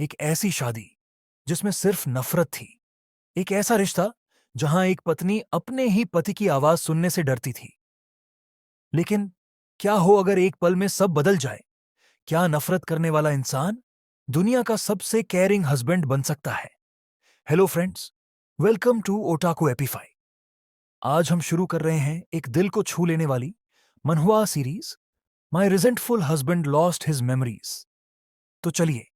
एक ऐसी शादी जिसमें सिर्फ नफरत थी। एक ऐसा रिश्ता जहां एक पत्नी अपने ही पति की आवाज सुनने से डरती थी। लेकिन क्या हो अगर एक पल में सब बदल जाए? क्या नफरत करने वाला इंसान दुनिया का सबसे केयरिंग हस्बैंड बन सकता है? Hello friends, welcome to Otaku Epify. आज हम शुरू कर रहे हैं एक दिल को छू लेने वाली manhua series, my resentful husband lost his memories. तो चलिए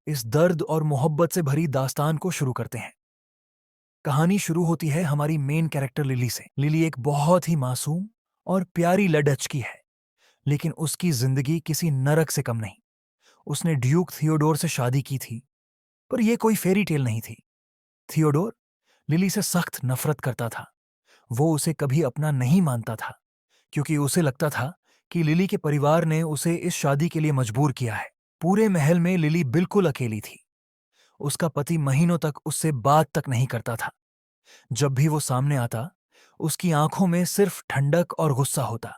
इस दर्द और मोहब्बत से भरी दास्तान को शुरू करते हैं। कहानी शुरू होती है हमारी मेन कैरेक्टर लिली से। लिली एक बहुत ही मासूम और प्यारी लडच की है, लेकिन उसकी जिंदगी किसी नरक से कम नहीं। उसने ड्यूक थियोडोर से शादी की थी, पर यह कोई फेरी टेल नहीं थी। थियोडोर लिली से सख्त नफरत करता था। वो उसे कभी अपना नहीं मानता था, क्योंकि उसे लगता था कि लिली के परिवार ने उसे इस शादी के लिए मजबूर किया है। पूरे महल में लिली बिल्कुल अकेली थी। उसका पति महीनों तक उससे बात तक नहीं करता था। जब भी वो सामने आता, उसकी आंखों में सिर्फ ठंडक और गुस्सा होता।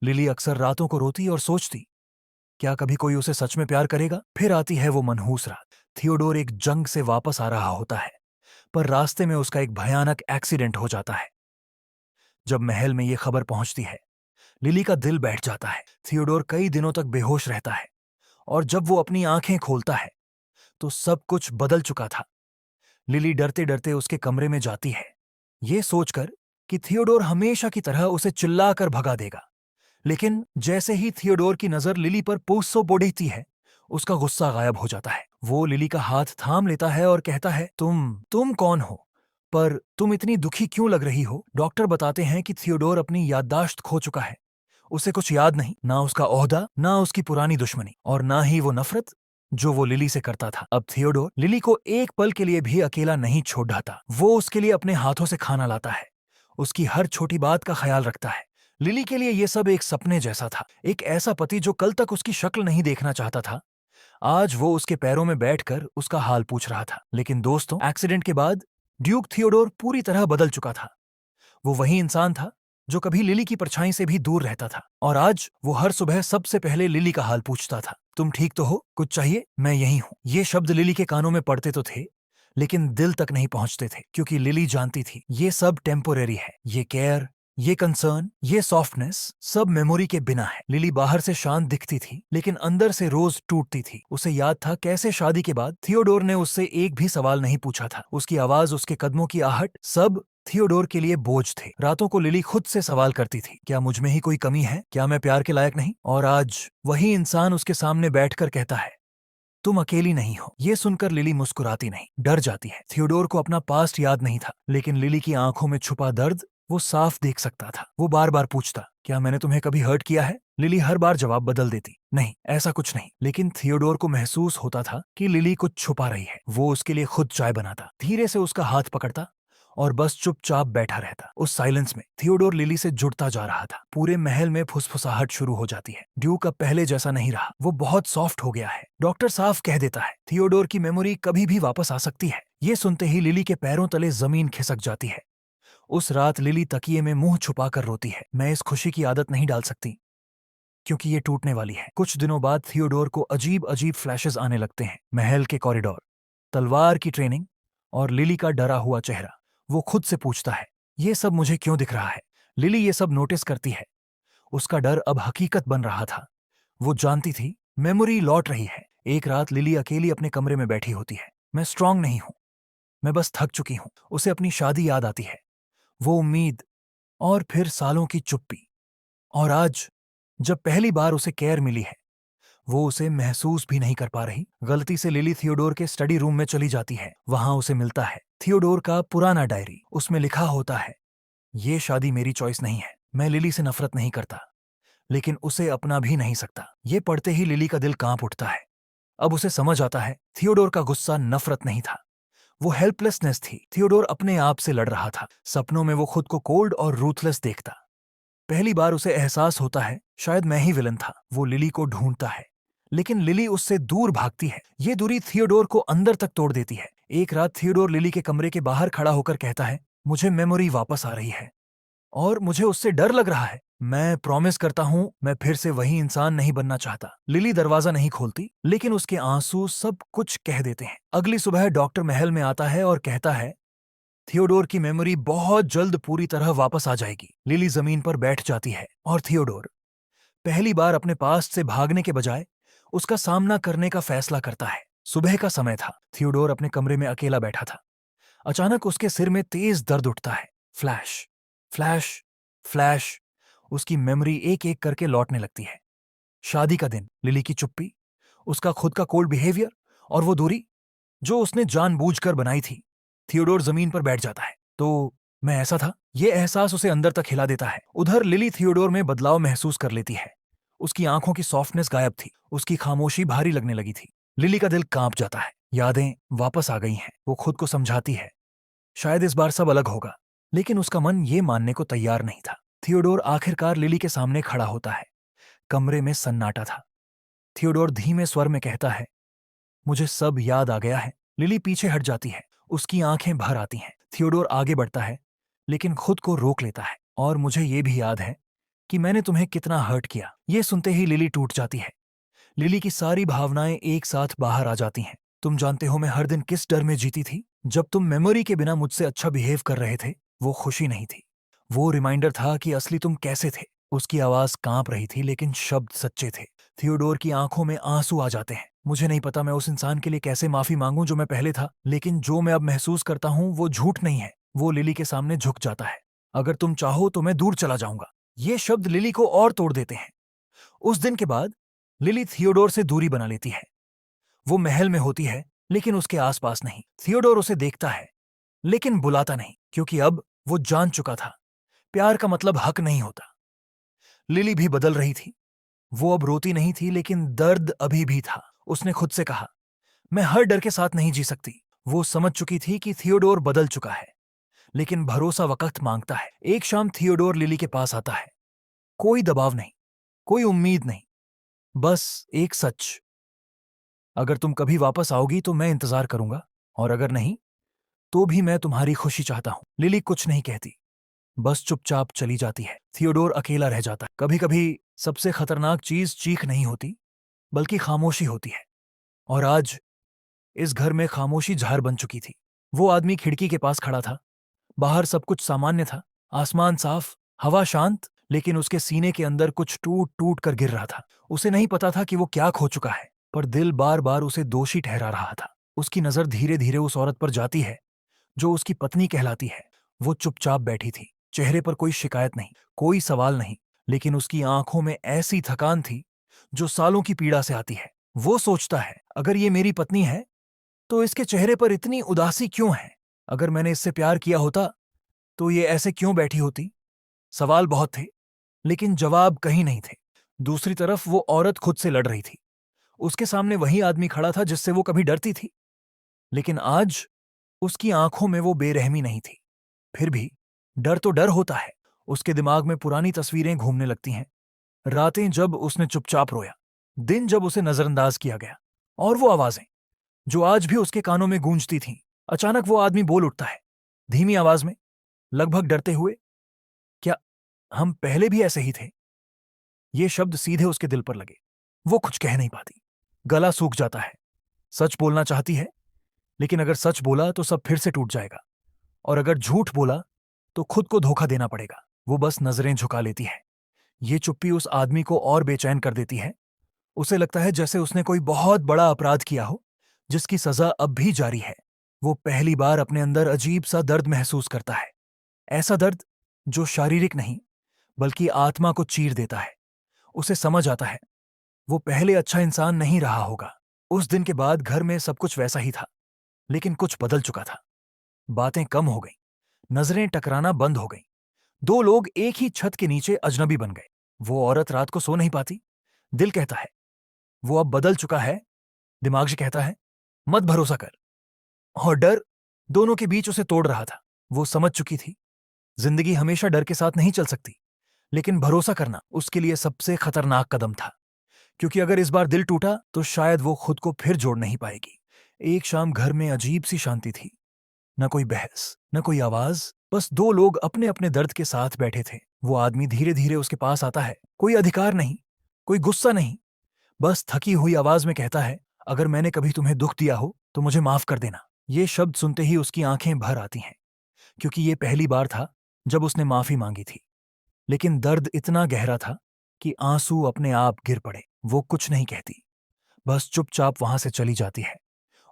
लिली अक्सर रातों को रोती और सोचती, क्या कभी कोई उसे सच में प्यार करेगा? फिर आती है वो मनहूस रात। थियोडोर एक जंग से वापस आ रहा होता है, पर रास्ते में उसका एक भयानक एक्सीडेंट हो जाता है। जब महल में ये खबर पहुंचती है, लिली का दिल बैठ जाता है। थियोडोर कई दिनों तक बेहोश रहता है, और जब वो अपनी आंखें खोलता है तो सब कुछ बदल चुका था। लिली डरते डरते उसके कमरे में जाती है, ये सोचकर कि थियोडोर हमेशा की तरह उसे चिल्लाकर भगा देगा। लेकिन जैसे ही थियोडोर की नजर लिली पर पूसो बोढ़ती है, उसका गुस्सा गायब हो जाता है। वो लिली का हाथ थाम लेता है और कहता है, तुम कौन हो? पर तुम इतनी दुखी क्यों लग रही हो? डॉक्टर बताते हैं कि थियोडोर अपनी याददाश्त खो चुका है। उसे कुछ याद नहीं, ना उसका ओहदा, ना उसकी पुरानी दुश्मनी, और ना ही वो नफरत जो वो लिली से करता था। अब थियोडोर लिली को एक पल के लिए भी अकेला नहीं छोड़ता। वो उसके लिए अपने हाथों से खाना लाता है, उसकी हर छोटी बात का ख्याल रखता है। लिली के लिए ये सब एक सपने जैसा था। एक ऐसा पति जो कल तक उसकी शक्ल नहीं देखना चाहता था, आज वो उसके पैरों में बैठकर उसका हाल पूछ रहा था। लेकिन दोस्तों, एक्सीडेंट के बाद ड्यूक थियोडोर पूरी तरह बदल चुका था। वो वही इंसान था जो कभी लिली की परछाई से भी दूर रहता था, और आज वो हर सुबह सबसे पहले लिली का हाल पूछता था। तुम ठीक तो हो? कुछ चाहिए? मैं यही हूं। ये शब्द लिली के कानों में पड़ते तो थे, लेकिन दिल तक नहीं पहुंचते थे, क्योंकि लिली जानती थी ये सब टेम्पोरेरी है। ये केयर, ये कंसर्न, ये सॉफ्टनेस सब मेमोरी के बिना है। लिली बाहर से शांत दिखती थी, लेकिन अंदर से रोज टूटती थी। उसे याद था कैसे शादी के बाद थियोडोर ने उससे एक भी सवाल नहीं पूछा था। उसकी आवाज, उसके कदमों की आहट, सब थियोडोर के लिए बोझ थे। रातों को लिली खुद से सवाल करती थी, क्या मुझ में ही कोई कमी है? क्या मैं प्यार के लायक नहीं? और आज वही इंसान उसके सामने बैठकर कहता है, तुम अकेली नहीं हो। ये सुनकर लिली मुस्कुराती नहीं, डर जाती है। थियोडोर को अपना पास्ट याद नहीं था, लेकिन लिली की आंखों में छुपा दर्द वो साफ देख सकता था। वो बार बार पूछता, क्या मैंने तुम्हें कभी हर्ट किया है? लिली हर बार जवाब बदल देती, नहीं, ऐसा कुछ नहीं। लेकिन थियोडोर को महसूस होता था कि लिली कुछ छुपा रही है। वो उसके लिए खुद चाय बनाता, धीरे से उसका हाथ पकड़ता और बस चुपचाप बैठा रहता। उस साइलेंस में थियोडोर लिली से जुड़ता जा रहा था। पूरे महल में फुसफुसाहट शुरू हो जाती है। ड्यूक अब पहले जैसा नहीं रहा, वो बहुत सॉफ्ट हो गया है। डॉक्टर साफ कह देता है, थियोडोर की मेमोरी कभी भी वापस आ सकती है। ये सुनते ही लिली के पैरों तले जमीन खिसक जाती है। उस रात लिली तकिए में मुंह छुपाकर रोती है। मैं इस खुशी की आदत नहीं डाल सकती, क्योंकि ये टूटने वाली है। कुछ दिनों बाद थियोडोर को अजीब अजीब फ्लैशेस आने लगते हैं। महल के कॉरिडोर, तलवार की ट्रेनिंग और लिली का डरा हुआ चेहरा। वो खुद से पूछता है, ये सब मुझे क्यों दिख रहा है? लिली ये सब नोटिस करती है। उसका डर अब हकीकत बन रहा था। वो जानती थी मेमोरी लौट रही है। एक रात लिली अकेली अपने कमरे में बैठी होती है। मैं स्ट्रांग नहीं हूं, मैं बस थक चुकी हूं। उसे अपनी शादी याद आती है, वो उम्मीद, और फिर सालों की चुप्पी। और आज जब पहली बार उसे केयर मिली है, वो उसे महसूस भी नहीं कर पा रही। गलती से लिली थियोडोर के स्टडी रूम में चली जाती है। वहां उसे मिलता है थियोडोर का पुराना डायरी। उसमें लिखा होता है, ये शादी मेरी चॉइस नहीं है। मैं लिली से नफरत नहीं करता, लेकिन उसे अपना भी नहीं सकता। ये पढ़ते ही लिली का दिल कांप उठता है। अब उसे समझ आता है, थियोडोर का गुस्सा नफरत नहीं था, वो हेल्पलेसनेस थी। थियोडोर अपने आप से लड़ रहा था। सपनों में वो खुद को कोल्ड और रूथलेस देखता। पहली बार उसे एहसास होता है, शायद मैं ही विलन था। वो लिली को ढूंढता है, लेकिन लिली उससे दूर भागती है। ये दूरी थियोडोर को अंदर तक तोड़ देती है। एक रात थियोडोर लिली के कमरे के बाहर खड़ा होकर कहता है, मुझे मेमोरी वापस आ रही है, और मुझे उससे डर लग रहा है। मैं प्रॉमिस करता हूं मैं फिर से वही इंसान नहीं बनना चाहता। लिली दरवाजा नहीं खोलती, लेकिन उसके आंसू सब कुछ कह देते हैं। अगली सुबह डॉक्टर महल में आता है और कहता है थियोडोर की मेमोरी बहुत जल्द पूरी तरह वापस आ जाएगी। लिली जमीन पर बैठ जाती है और थियोडोर पहली बार अपने पास्ट से भागने के बजाय उसका सामना करने का फैसला करता है। सुबह का समय था। थियोडोर अपने कमरे में अकेला बैठा था। अचानक उसके सिर में तेज दर्द उठता है। Flash, flash, flash. उसकी मेमोरी एक एक करके लौटने लगती है। शादी का दिन, लिली की चुप्पी, उसका खुद का कोल्ड बिहेवियर और वो दूरी जो उसने जानबूझकर बनाई थी। थियोडोर जमीन पर बैठ जाता है। तो मैं ऐसा था? ये एहसास उसे अंदर तक हिला देता है। उधर लिली थियोडोर में बदलाव महसूस कर लेती है। उसकी आंखों की सॉफ्टनेस गायब थी। उसकी खामोशी भारी लगने लगी थी। लिली का दिल कांप जाता है। यादें वापस आ गई हैं। वो खुद को समझाती है शायद इस बार सब अलग होगा, लेकिन उसका मन ये मानने को तैयार नहीं था। थियोडोर आखिरकार लिली के सामने खड़ा होता है। कमरे में सन्नाटा था। थियोडोर धीमे स्वर में कहता है, मुझे सब याद आ गया है। लिली पीछे हट जाती है। उसकी आंखें भर आती हैं। थियोडोर आगे बढ़ता है, लेकिन खुद को रोक लेता है। और मुझे ये भी याद है कि मैंने तुम्हें कितना हर्ट किया। ये सुनते ही लिली टूट जाती है। लिली की सारी भावनाएं एक साथ बाहर आ जाती हैं। तुम जानते हो मैं हर दिन किस डर में जीती थी? जब तुम मेमोरी के बिना मुझसे अच्छा बिहेव कर रहे थे, वो खुशी नहीं थी। वो रिमाइंडर था कि असली तुम कैसे थे। उसकी आवाज कांप रही थी, लेकिन शब्द सच्चे थे। थियोडोर की आंखों में आंसू आ जाते हैं। मुझे नहीं पता मैं उस इंसान के लिए कैसे माफी मांगूं जो मैं पहले था, लेकिन जो मैं अब महसूस करता हूं वो झूठ नहीं है। वो लिली के सामने झुक जाता है। अगर तुम चाहो तो मैं दूर चला जाऊंगा। ये शब्द लिली को और तोड़ देते हैं। उस दिन के बाद लिली थियोडोर से दूरी बना लेती है। वो महल में होती है, लेकिन उसके आसपास नहीं। थियोडोर उसे देखता है, लेकिन बुलाता नहीं, क्योंकि अब वो जान चुका था प्यार का मतलब हक नहीं होता। लिली भी बदल रही थी। वो अब रोती नहीं थी, लेकिन दर्द अभी भी था। उसने खुद से कहा, मैं हर डर के साथ नहीं जी सकती। वो समझ चुकी थी कि थियोडोर बदल चुका है, लेकिन भरोसा वक्त मांगता है। एक शाम थियोडोर लिली के पास आता है। कोई दबाव नहीं, कोई उम्मीद नहीं, बस एक सच। अगर तुम कभी वापस आओगी तो मैं इंतजार करूंगा, और अगर नहीं तो भी मैं तुम्हारी खुशी चाहता हूं। लिली कुछ नहीं कहती, बस चुपचाप चली जाती है। थियोडोर अकेला रह जाता है। कभी कभी सबसे खतरनाक चीज चीख नहीं होती, बल्कि खामोशी होती है। और आज इस घर में खामोशी जहर बन चुकी थी। वो आदमी खिड़की के पास खड़ा था। बाहर सब कुछ सामान्य था। आसमान साफ, हवा शांत, लेकिन उसके सीने के अंदर कुछ टूट टूट कर गिर रहा था। उसे नहीं पता था कि वो क्या खो चुका है, पर दिल बार बार उसे दोषी ठहरा रहा था। उसकी नजर धीरे धीरे उस औरत पर जाती है जो उसकी पत्नी कहलाती है। वो चुपचाप बैठी थी। चेहरे पर कोई शिकायत नहीं, कोई सवाल नहीं, लेकिन उसकी आंखों में ऐसी थकान थी जो सालों की पीड़ा से आती है। वो सोचता है, अगर ये मेरी पत्नी है तो इसके चेहरे पर इतनी उदासी क्यों है? अगर मैंने इससे प्यार किया होता तो ये ऐसे क्यों बैठी होती? सवाल बहुत थे, लेकिन जवाब कहीं नहीं थे। दूसरी तरफ वो औरत खुद से लड़ रही थी। उसके सामने वही आदमी खड़ा था जिससे वो कभी डरती थी, लेकिन आज उसकी आंखों में वो बेरहमी नहीं थी। फिर भी डर तो डर होता है। उसके दिमाग में पुरानी तस्वीरें घूमने लगती हैं। रातें जब उसने चुपचाप रोया, दिन जब उसे नजरअंदाज किया गया, और वो आवाजें जो आज भी उसके कानों में गूंजती थीं। अचानक वो आदमी बोल उठता है, धीमी आवाज में, लगभग डरते हुए, क्या हम पहले भी ऐसे ही थे? ये शब्द सीधे उसके दिल पर लगे। वो कुछ कह नहीं पाती। गला सूख जाता है। सच बोलना चाहती है, लेकिन अगर सच बोला तो सब फिर से टूट जाएगा, और अगर झूठ बोला तो खुद को धोखा देना पड़ेगा। वो बस नजरें झुका लेती है। ये चुप्पी उस आदमी को और बेचैन कर देती है। उसे लगता है जैसे उसने कोई बहुत बड़ा अपराध किया हो, जिसकी सजा अब भी जारी है। वो पहली बार अपने अंदर अजीब सा दर्द महसूस करता है। ऐसा दर्द जो शारीरिक नहीं, बल्कि आत्मा को चीर देता है। उसे समझ आता है वो पहले अच्छा इंसान नहीं रहा होगा। उस दिन के बाद घर में सब कुछ वैसा ही था, लेकिन कुछ बदल चुका था। बातें कम हो गईं, नजरें टकराना बंद हो गईं। दो लोग एक ही छत के नीचे अजनबी बन गए। वो औरत रात को सो नहीं पाती। दिल कहता है वो अब बदल चुका है, दिमाग से कहता है मत भरोसा कर। और डर दोनों के बीच उसे तोड़ रहा था। वो समझ चुकी थी जिंदगी हमेशा डर के साथ नहीं चल सकती, लेकिन भरोसा करना उसके लिए सबसे खतरनाक कदम था। क्योंकि अगर इस बार दिल टूटा तो शायद वो खुद को फिर जोड़ नहीं पाएगी। एक शाम घर में अजीब सी शांति थी। न कोई बहस, न कोई आवाज, बस दो लोग अपने अपने दर्द के साथ बैठे थे। वो आदमी धीरे धीरे उसके पास आता है, कोई अधिकार नहीं, कोई गुस्सा नहीं, बस थकी हुई आवाज में कहता है, अगर मैंने कभी तुम्हें दुख दिया हो तो मुझे माफ कर देना। ये शब्द सुनते ही उसकी आंखें भर आती हैं, क्योंकि ये पहली बार था जब उसने माफी मांगी थी। लेकिन दर्द इतना गहरा था कि आंसू अपने आप गिर पड़े। वो कुछ नहीं कहती, बस चुपचाप वहां से चली जाती है,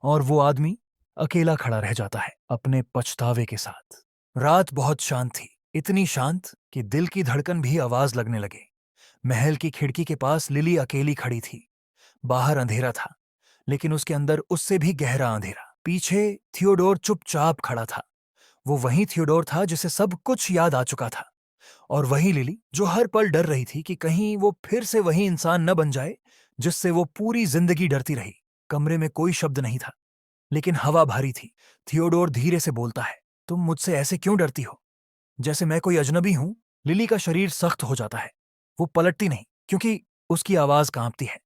और वो आदमी अकेला खड़ा रह जाता है अपने पछतावे के साथ। रात बहुत शांत थी, इतनी शांत कि दिल की धड़कन भी आवाज लगने लगे। महल की खिड़की के पास लिली अकेली खड़ी थी। बाहर अंधेरा था, लेकिन उसके अंदर उससे भी गहरा अंधेरा। पीछे थियोडोर चुपचाप खड़ा था। वो वही थियोडोर था जिसे सब कुछ याद आ चुका था, और वही लिली जो हर पल डर रही थी कि कहीं वो फिर से वही इंसान न बन जाए जिससे वो पूरी जिंदगी डरती रही। कमरे में कोई शब्द नहीं था, लेकिन हवा भारी थी। थियोडोर धीरे से बोलता है, तुम मुझसे ऐसे क्यों डरती हो, जैसे मैं कोई अजनबी हूं। लिली का शरीर सख्त हो जाता है। वो पलटती नहीं, क्योंकि उसकी आवाज कांपती है।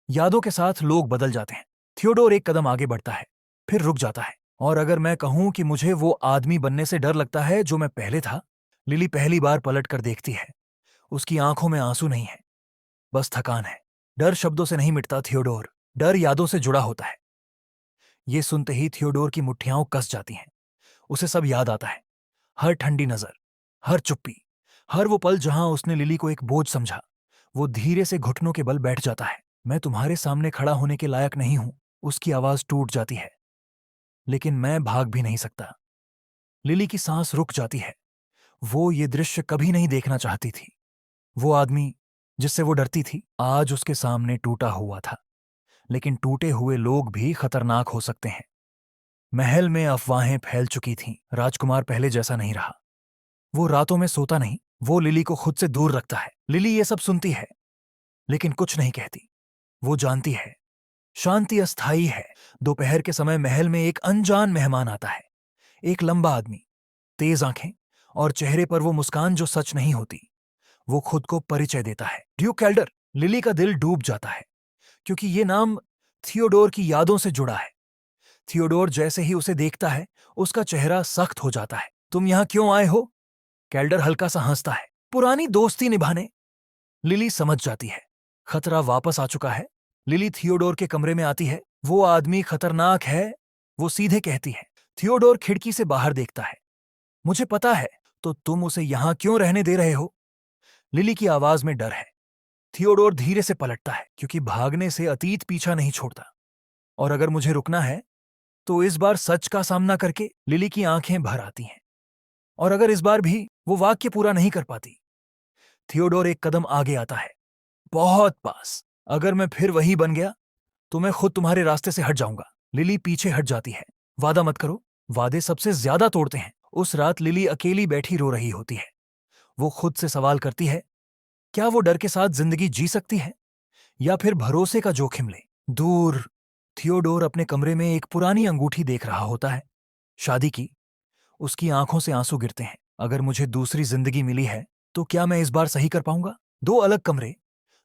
यादों के साथ लोग बदल जाते हैं। थियोडोर एक कदम आगे बढ़ता है, फिर रुक जाता है। और अगर मैं कहूं कि मुझे वो आदमी बनने से डर लगता है जो मैं पहले था। लिली पहली बार पलट कर देखती है। उसकी आंखों में आंसू नहीं है, बस थकान है। डर शब्दों से नहीं मिटता थियोडोर, डर यादों से जुड़ा होता है। ये सुनते ही थियोडोर की मुट्ठियां कस जाती हैं। उसे सब याद आता है, हर ठंडी नजर, हर चुप्पी, हर वो पल जहां उसने लिली को एक बोझ समझा। वो धीरे से घुटनों के बल बैठ जाता है। मैं तुम्हारे सामने खड़ा होने के लायक नहीं हूं, उसकी आवाज टूट जाती है। लेकिन मैं भाग भी नहीं सकता। लिली की सांस रुक जाती है। वो ये दृश्य कभी नहीं देखना चाहती थी। वो आदमी जिससे वो डरती थी, आज उसके सामने टूटा हुआ था। लेकिन टूटे हुए लोग भी खतरनाक हो सकते हैं। महल में अफवाहें फैल चुकी थीं। राजकुमार पहले जैसा नहीं रहा। वो रातों में सोता नहीं, वो लिली को खुद से दूर रखता है। लिली ये सब सुनती है, लेकिन कुछ नहीं कहती। वो जानती है, शांति अस्थायी है। दोपहर के समय महल में एक अनजान मेहमान आता है। एक लंबा आदमी, तेज आंखें, और चेहरे पर वो मुस्कान जो सच नहीं होती। वो खुद को परिचय देता है, ड्यूक कैल्डर। लिली का दिल डूब जाता है, क्योंकि ये नाम थियोडोर की यादों से जुड़ा है। थियोडोर जैसे ही उसे देखता है, उसका चेहरा सख्त हो जाता है। तुम यहां क्यों आए हो? कैल्डर हल्का सा हंसता है। पुरानी दोस्ती निभाने। लिली समझ जाती है, खतरा वापस आ चुका है। लिली थियोडोर के कमरे में आती है। वो आदमी खतरनाक है, वो सीधे कहती है। थियोडोर खिड़की से बाहर देखता है। मुझे पता है, तो तुम उसे यहां क्यों रहने दे रहे हो? लिली की आवाज में डर है। थियोडोर धीरे से पलटता है, क्योंकि भागने से अतीत पीछा नहीं छोड़ता। और अगर मुझे रुकना है, तो इस बार सच का सामना करके। लिली की आंखें भर आती हैं। और अगर इस बार भी वो वाक्य पूरा नहीं कर पाती। थियोडोर एक कदम आगे आता है, बहुत पास। अगर मैं फिर वही बन गया, तो मैं खुद तुम्हारे रास्ते से हट जाऊंगा। लिली पीछे हट जाती है। वादा मत करो, वादे सबसे ज्यादा तोड़ते हैं। उस रात लिली अकेली बैठी रो रही होती है। वो खुद से सवाल करती है, क्या वो डर के साथ जिंदगी जी सकती है, या फिर भरोसे का जोखिम ले? दूर थियोडोर अपने कमरे में एक पुरानी अंगूठी देख रहा होता है, शादी की। उसकी आंखों से आंसू गिरते हैं। अगर मुझे दूसरी जिंदगी मिली है, तो क्या मैं इस बार सही कर पाऊंगा? दो अलग कमरे,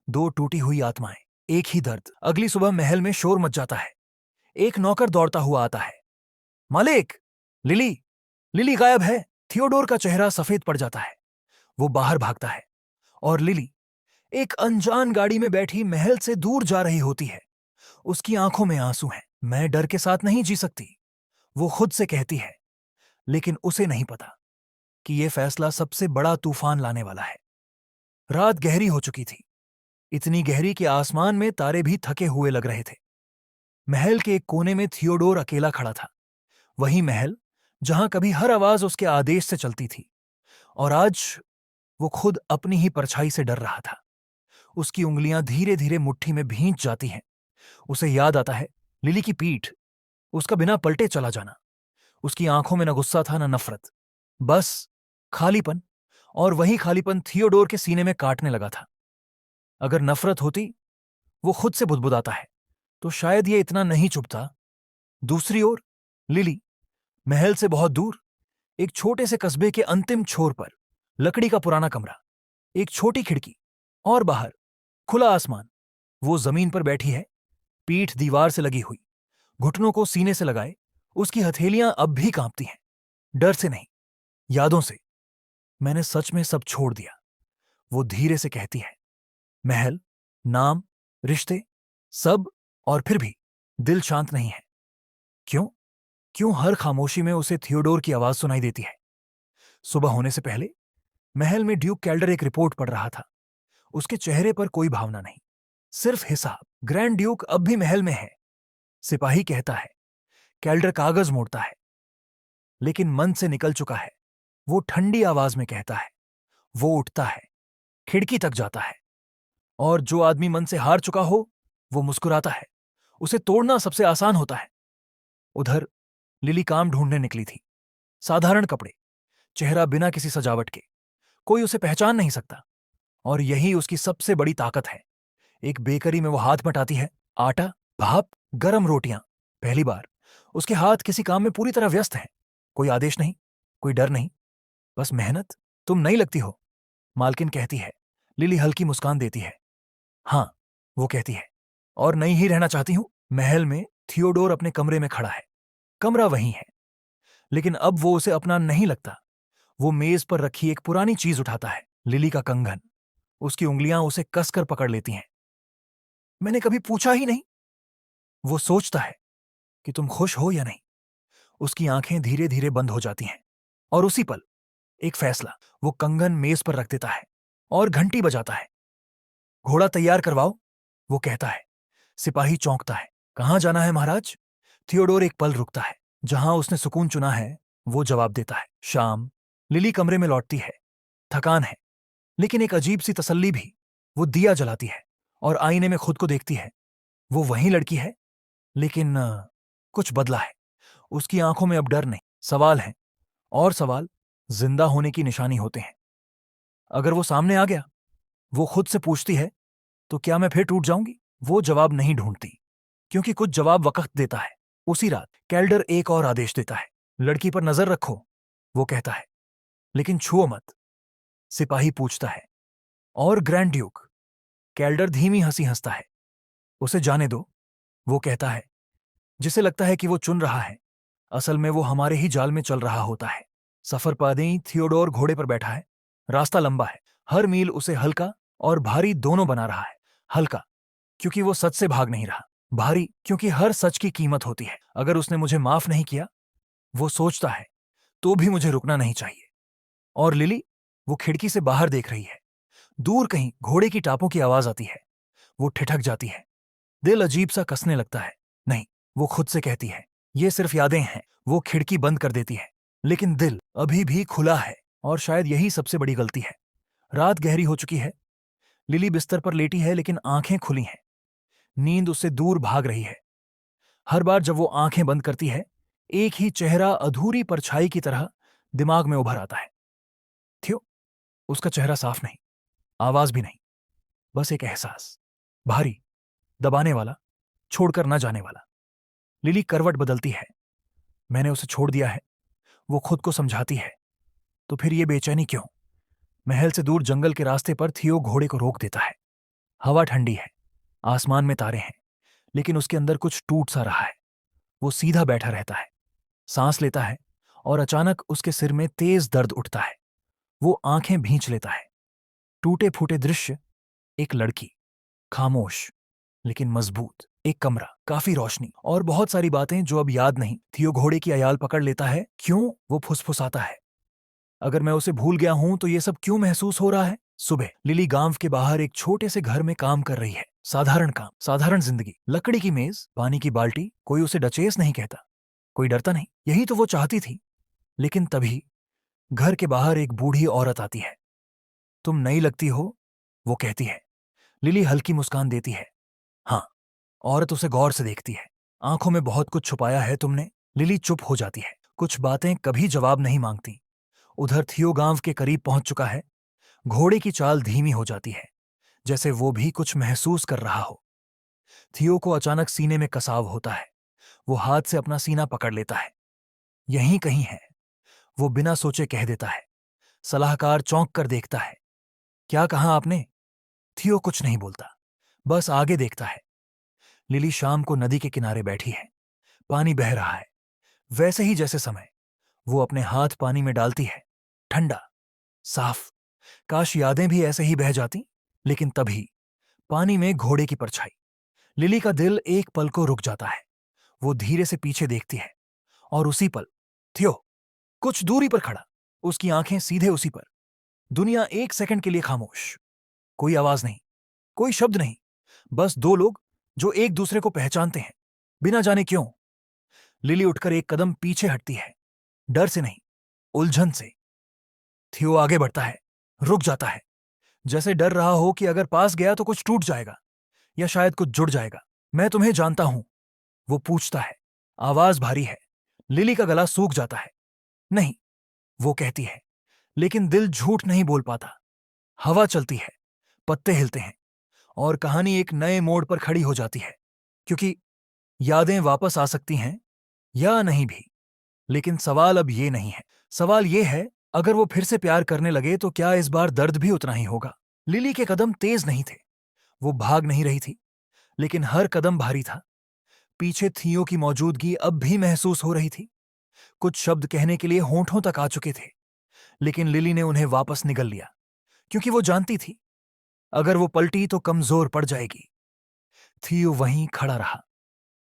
दो टूटी हुई आत्माएं, एक ही दर्द। अगली सुबह महल में शोर मच जाता है। एक नौकर दौड़ता हुआ आता है। मालिक, लिली, लिली गायब है। थियोडोर का चेहरा सफेद पड़ जाता है। वो बाहर भागता है, और लिली एक अनजान गाड़ी में बैठी महल से दूर जा रही होती है। उसकी आंखों में आंसू हैं। मैं डर के साथ नहीं जी सकती, वो खुद से कहती है। लेकिन उसे नहीं पता कि यह फैसला सबसे बड़ा तूफान लाने वाला है। रात गहरी हो चुकी थी, इतनी गहरी कि आसमान में तारे भी थके हुए लग रहे थे। महल के एक कोने में थियोडोर अकेला खड़ा था। वही महल जहां कभी हर आवाज उसके आदेश से चलती थी, और आज वो खुद अपनी ही परछाई से डर रहा था। उसकी उंगलियां धीरे धीरे मुट्ठी में भींच जाती हैं। उसे याद आता है, लिली की पीठ, उसका बिना पलटे चला जाना। उसकी आंखों में न गुस्सा था, न नफरत, बस खालीपन। और वही खालीपन थियोडोर के सीने में काटने लगा था। अगर नफरत होती, वो खुद से बुदबुदाता है, तो शायद ये इतना नहीं चुभता। दूसरी ओर लिली, महल से बहुत दूर, एक छोटे से कस्बे के अंतिम छोर पर, लकड़ी का पुराना कमरा, एक छोटी खिड़की, और बाहर खुला आसमान। वो जमीन पर बैठी है, पीठ दीवार से लगी हुई, घुटनों को सीने से लगाए। उसकी हथेलियां अब भी कांपती हैं, डर से नहीं, यादों से। मैंने सच में सब छोड़ दिया, वो धीरे से कहती है, महल, नाम, रिश्ते, सब, और फिर भी दिल शांत नहीं है। क्यों? क्यों हर खामोशी में उसे थियोडोर की आवाज सुनाई देती है? सुबह होने से पहले महल में ड्यूक कैल्डर एक रिपोर्ट पढ़ रहा था। उसके चेहरे पर कोई भावना नहीं, सिर्फ हिसाब। ग्रैंड ड्यूक अब भी महल में है, सिपाही कहता है। कैल्डर कागज मोड़ता है, लेकिन मन से निकल चुका है। वो ठंडी आवाज में कहता है। वो उठता है, खिड़की तक जाता है, और जो आदमी मन से हार चुका हो वो मुस्कुराता है। उसे तोड़ना सबसे आसान होता है। उधर लिली काम ढूंढने निकली थी। साधारण कपड़े, चेहरा बिना किसी सजावट के, कोई उसे पहचान नहीं सकता। और यही उसकी सबसे बड़ी ताकत है। एक बेकरी में वो हाथ बटाती है। आटा, भाप, गरम रोटियां। पहली बार उसके हाथ किसी काम में पूरी तरह व्यस्त हैं। कोई आदेश नहीं, कोई डर नहीं, बस मेहनत। तुम नई लगती हो, मालकिन कहती है। लिली हल्की मुस्कान देती है। हाँ, वो कहती है, और नई ही रहना चाहती हूं। महल में थियोडोर अपने कमरे में खड़ा है। कमरा वही है, लेकिन अब वो उसे अपना नहीं लगता। वो मेज पर रखी एक पुरानी चीज उठाता है, लिली का कंगन। उसकी उंगलियां उसे कसकर पकड़ लेती हैं। मैंने कभी पूछा ही नहीं। वो सोचता है कि तुम खुश हो या नहीं। उसकी आंखें धीरे धीरे बंद हो जाती हैं, और उसी पल एक फैसला। वो कंगन मेज पर रख देता है और घंटी बजाता है। घोड़ा तैयार करवाओ, वो कहता है। सिपाही चौंकता है। कहां जाना है महाराज? थियोडोर एक पल रुकता है। जहां उसने सुकून चुना है, वो जवाब देता है। शाम। लिली कमरे में लौटती है। थकान है, लेकिन एक अजीब सी तसल्ली भी। वो दिया जलाती है और आईने में खुद को देखती है। वो वही लड़की है, लेकिन कुछ बदला है। उसकी आंखों में अब डर नहीं, सवाल है। और सवाल जिंदा होने की निशानी होते हैं। अगर वो सामने आ गया, वो खुद से पूछती है, तो क्या मैं फिर टूट जाऊंगी? वो जवाब नहीं ढूंढती, क्योंकि कुछ जवाब वक्त देता है। उसी रात कैल्डर एक और आदेश देता है। लड़की पर नजर रखो, वो कहता है, लेकिन छुओ मत। सिपाही पूछता है, और ग्रैंड ड्यूक? कैल्डर धीमी हंसी हंसता है। उसे जाने दो, वो कहता है। जिसे लगता है कि वो चुन रहा है, असल में वो हमारे ही जाल में चल रहा होता है। सफर पादें थियोडोर घोड़े पर बैठा है। रास्ता लंबा है। हर मील उसे हल्का और भारी दोनों बना रहा है। हल्का, क्योंकि वो सच से भाग नहीं रहा। भारी, क्योंकि हर सच की कीमत होती है। अगर उसने मुझे माफ नहीं किया, वो सोचता है, तो भी मुझे रुकना नहीं चाहिए। और लिली, वो खिड़की से बाहर देख रही है। दूर कहीं घोड़े की टापों की आवाज आती है। वो ठिठक जाती है। दिल अजीब सा कसने लगता है। नहीं, वो खुद से कहती है, ये सिर्फ यादें हैं। वो खिड़की बंद कर देती है, लेकिन दिल अभी भी खुला है। और शायद यही सबसे बड़ी गलती है। रात गहरी हो चुकी है। लिली बिस्तर पर लेटी है, लेकिन आंखें खुली हैं। नींद उससे दूर भाग रही है। हर बार जब वो आंखें बंद करती है, एक ही चेहरा अधूरी परछाई की तरह दिमाग में उभर आता है। थियो। उसका चेहरा साफ नहीं, आवाज भी नहीं, बस एक एहसास, भारी, दबाने वाला, छोड़कर न जाने वाला। लिली करवट बदलती है। मैंने उसे छोड़ दिया है, वो खुद को समझाती है। तो फिर ये बेचैनी क्यों? महल से दूर जंगल के रास्ते पर थियो घोड़े को रोक देता है। हवा ठंडी है, आसमान में तारे हैं, लेकिन उसके अंदर कुछ टूट सा रहा है। वो सीधा बैठा रहता है, सांस लेता है, और अचानक उसके सिर में तेज दर्द उठता है। वो आंखें भींच लेता है। टूटे फूटे दृश्य, एक लड़की, खामोश लेकिन मजबूत, एक कमरा, काफी रोशनी, और बहुत सारी बातें जो अब याद नहीं। थियो घोड़े की अयाल पकड़ लेता है। क्यों? वो फुसफुसाता है। अगर मैं उसे भूल गया हूं तो ये सब क्यों महसूस हो रहा है? सुबह लिली गांव के बाहर एक छोटे से घर में काम कर रही है। साधारण काम, साधारण जिंदगी। लकड़ी की मेज, पानी की बाल्टी। कोई उसे डचेस नहीं कहता, कोई डरता नहीं। यही तो वो चाहती थी। लेकिन तभी घर के बाहर एक बूढ़ी औरत आती है। तुम नई लगती हो, वो कहती है। लिली हल्की मुस्कान देती है। हाँ। औरत उसे गौर से देखती है। आंखों में बहुत कुछ छुपाया है तुमने। लिली चुप हो जाती है। कुछ बातें कभी जवाब नहीं मांगती। उधर थियो गांव के करीब पहुंच चुका है। घोड़े की चाल धीमी हो जाती है, जैसे वो भी कुछ महसूस कर रहा हो। थियो को अचानक सीने में कसाव होता है। वो हाथ से अपना सीना पकड़ लेता है। यहीं कहीं है, वो बिना सोचे कह देता है। सलाहकार चौंक कर देखता है। क्या कहा आपने? थियो कुछ नहीं बोलता, बस आगे देखता है। लिली शाम को नदी के किनारे बैठी है। पानी बह रहा है, वैसे ही जैसे समय। वो अपने हाथ पानी में डालती है। ठंडा, साफ, काश यादें भी ऐसे ही बह जाती। लेकिन तभी पानी में घोड़े की परछाई। लिली का दिल एक पल को रुक जाता है। वो धीरे से पीछे देखती है और उसी पल थियो कुछ दूरी पर खड़ा, उसकी आंखें सीधे उसी पर। दुनिया एक सेकंड के लिए खामोश। कोई आवाज नहीं, कोई शब्द नहीं, बस दो लोग जो एक दूसरे को पहचानते हैं, बिना जाने क्यों। लिली उठकर एक कदम पीछे हटती है, डर से नहीं, उलझन से। थियो आगे बढ़ता है, रुक जाता है, जैसे डर रहा हो कि अगर पास गया तो कुछ टूट जाएगा या शायद कुछ जुड़ जाएगा। मैं तुम्हें जानता हूं, वो पूछता है। आवाज भारी है, लिली का गला सूख जाता है। नहीं, वो कहती है, लेकिन दिल झूठ नहीं बोल पाता। हवा चलती है, पत्ते हिलते हैं और कहानी एक नए मोड़ पर खड़ी हो जाती है। क्योंकि यादें वापस आ सकती हैं या नहीं भी। लेकिन सवाल अब ये नहीं है। सवाल ये है, अगर वो फिर से प्यार करने लगे तो क्या इस बार दर्द भी उतना ही होगा। लिली के कदम तेज नहीं थे, वो भाग नहीं रही थी, लेकिन हर कदम भारी था। पीछे थियो की मौजूदगी अब भी महसूस हो रही थी। कुछ शब्द कहने के लिए होंठों तक आ चुके थे, लेकिन लिली ने उन्हें वापस निगल लिया, क्योंकि वो जानती थी अगर वो पलटी तो कमजोर पड़ जाएगी। थियो वहीं खड़ा रहा।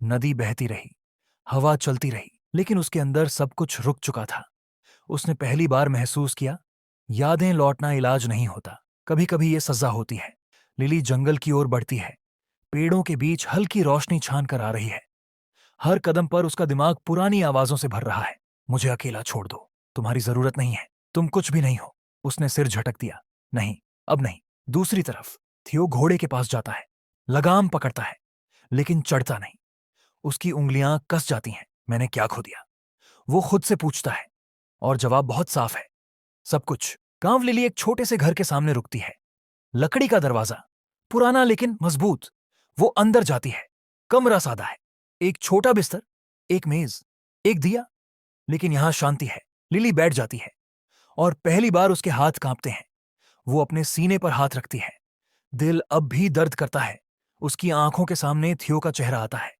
नदी बहती रही, हवा चलती रही, लेकिन उसके अंदर सब कुछ रुक चुका था। उसने पहली बार महसूस किया, यादें लौटना इलाज नहीं होता, कभी कभी ये सजा होती है। लिली जंगल की ओर बढ़ती है, पेड़ों के बीच हल्की रोशनी छान कर आ रही है। हर कदम पर उसका दिमाग पुरानी आवाजों से भर रहा है। मुझे अकेला छोड़ दो, तुम्हारी जरूरत नहीं है, तुम कुछ भी नहीं हो। उसने सिर झटक दिया। नहीं, अब नहीं। दूसरी तरफ थियो घोड़े के पास जाता है, लगाम पकड़ता है, लेकिन चढ़ता नहीं। उसकी उंगलियां कस जाती हैं। मैंने क्या खो दिया, वो खुद से पूछता है, और जवाब बहुत साफ है, सब कुछ। कांव लिली एक छोटे से घर के सामने रुकती है। लकड़ी का दरवाजा, पुराना लेकिन मजबूत। वो अंदर जाती है। कमरा सादा है, एक छोटा बिस्तर, एक मेज, एक दिया, लेकिन यहां शांति है। लिली बैठ जाती है और पहली बार उसके हाथ कांपते हैं। वो अपने सीने पर हाथ रखती है। दिल अब भी दर्द करता है। उसकी आंखों के सामने थियो का चेहरा आता है,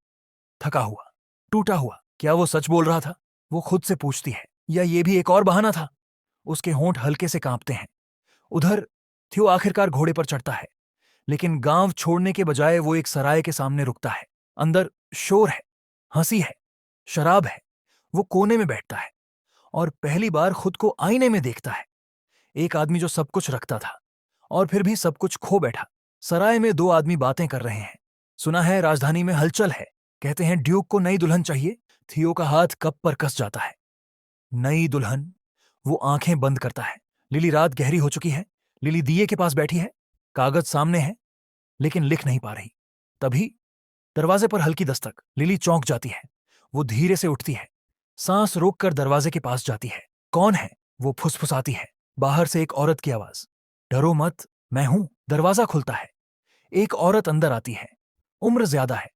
थका हुआ, टूटा हुआ। क्या वो सच बोल रहा था? वो खुद से पूछती है, या ये भी एक और बहाना था? उसके होंठ हल्के से कांपते हैं। उधर थियो आखिरकार घोड़े पर चढ़ता है, लेकिन गांव छोड़ने के बजाय वो एक सराय के सामने रुकता है। अंदर शोर है, हंसी है, शराब है। वो कोने में बैठता है और पहली बार खुद को आईने में देखता है। एक आदमी जो सब कुछ रखता था और फिर भी सब कुछ खो बैठा। सराय में दो आदमी बातें कर रहे हैं। सुना है राजधानी में हलचल है, कहते हैं ड्यूक को नई दुल्हन चाहिए। थियो का हाथ कप पर कस जाता है। नई दुल्हन। वो आंखें बंद करता है। लिली रात गहरी हो चुकी है। लिली दिए के पास बैठी है, कागज सामने है, लेकिन लिख नहीं पा रही। तभी दरवाजे पर हल्की दस्तक। लिली चौंक जाती है। वो धीरे से उठती है, सांस रोककर दरवाजे के पास जाती है। कौन है? वो फुसफुसाती है। बाहर से एक औरत की आवाज। डरो मत, मैं हूं। दरवाजा खुलता है। एक औरत अंदर आती है, उम्र ज्यादा है,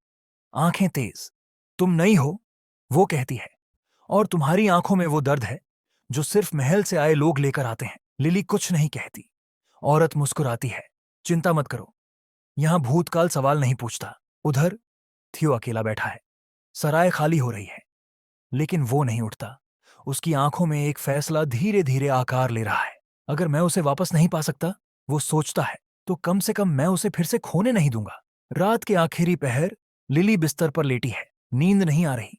आंखें तेज। तुम नई हो, वो कहती है, और तुम्हारी आंखों में वो दर्द है जो सिर्फ महल से आए लोग लेकर आते हैं। लिली कुछ नहीं कहती। औरत मुस्कुराती है। चिंता मत करो, यहां भूतकाल सवाल नहीं पूछता। उधर थियो अकेला बैठा है। सराय खाली हो रही है, लेकिन वो नहीं उठता। उसकी आंखों में एक फैसला धीरे धीरे आकार ले रहा है। अगर मैं उसे वापस नहीं पा सकता, वो सोचता है, तो कम से कम मैं उसे फिर से खोने नहीं दूंगा। रात के आखिरी पहर। लिली बिस्तर पर लेटी है, नींद नहीं आ रही।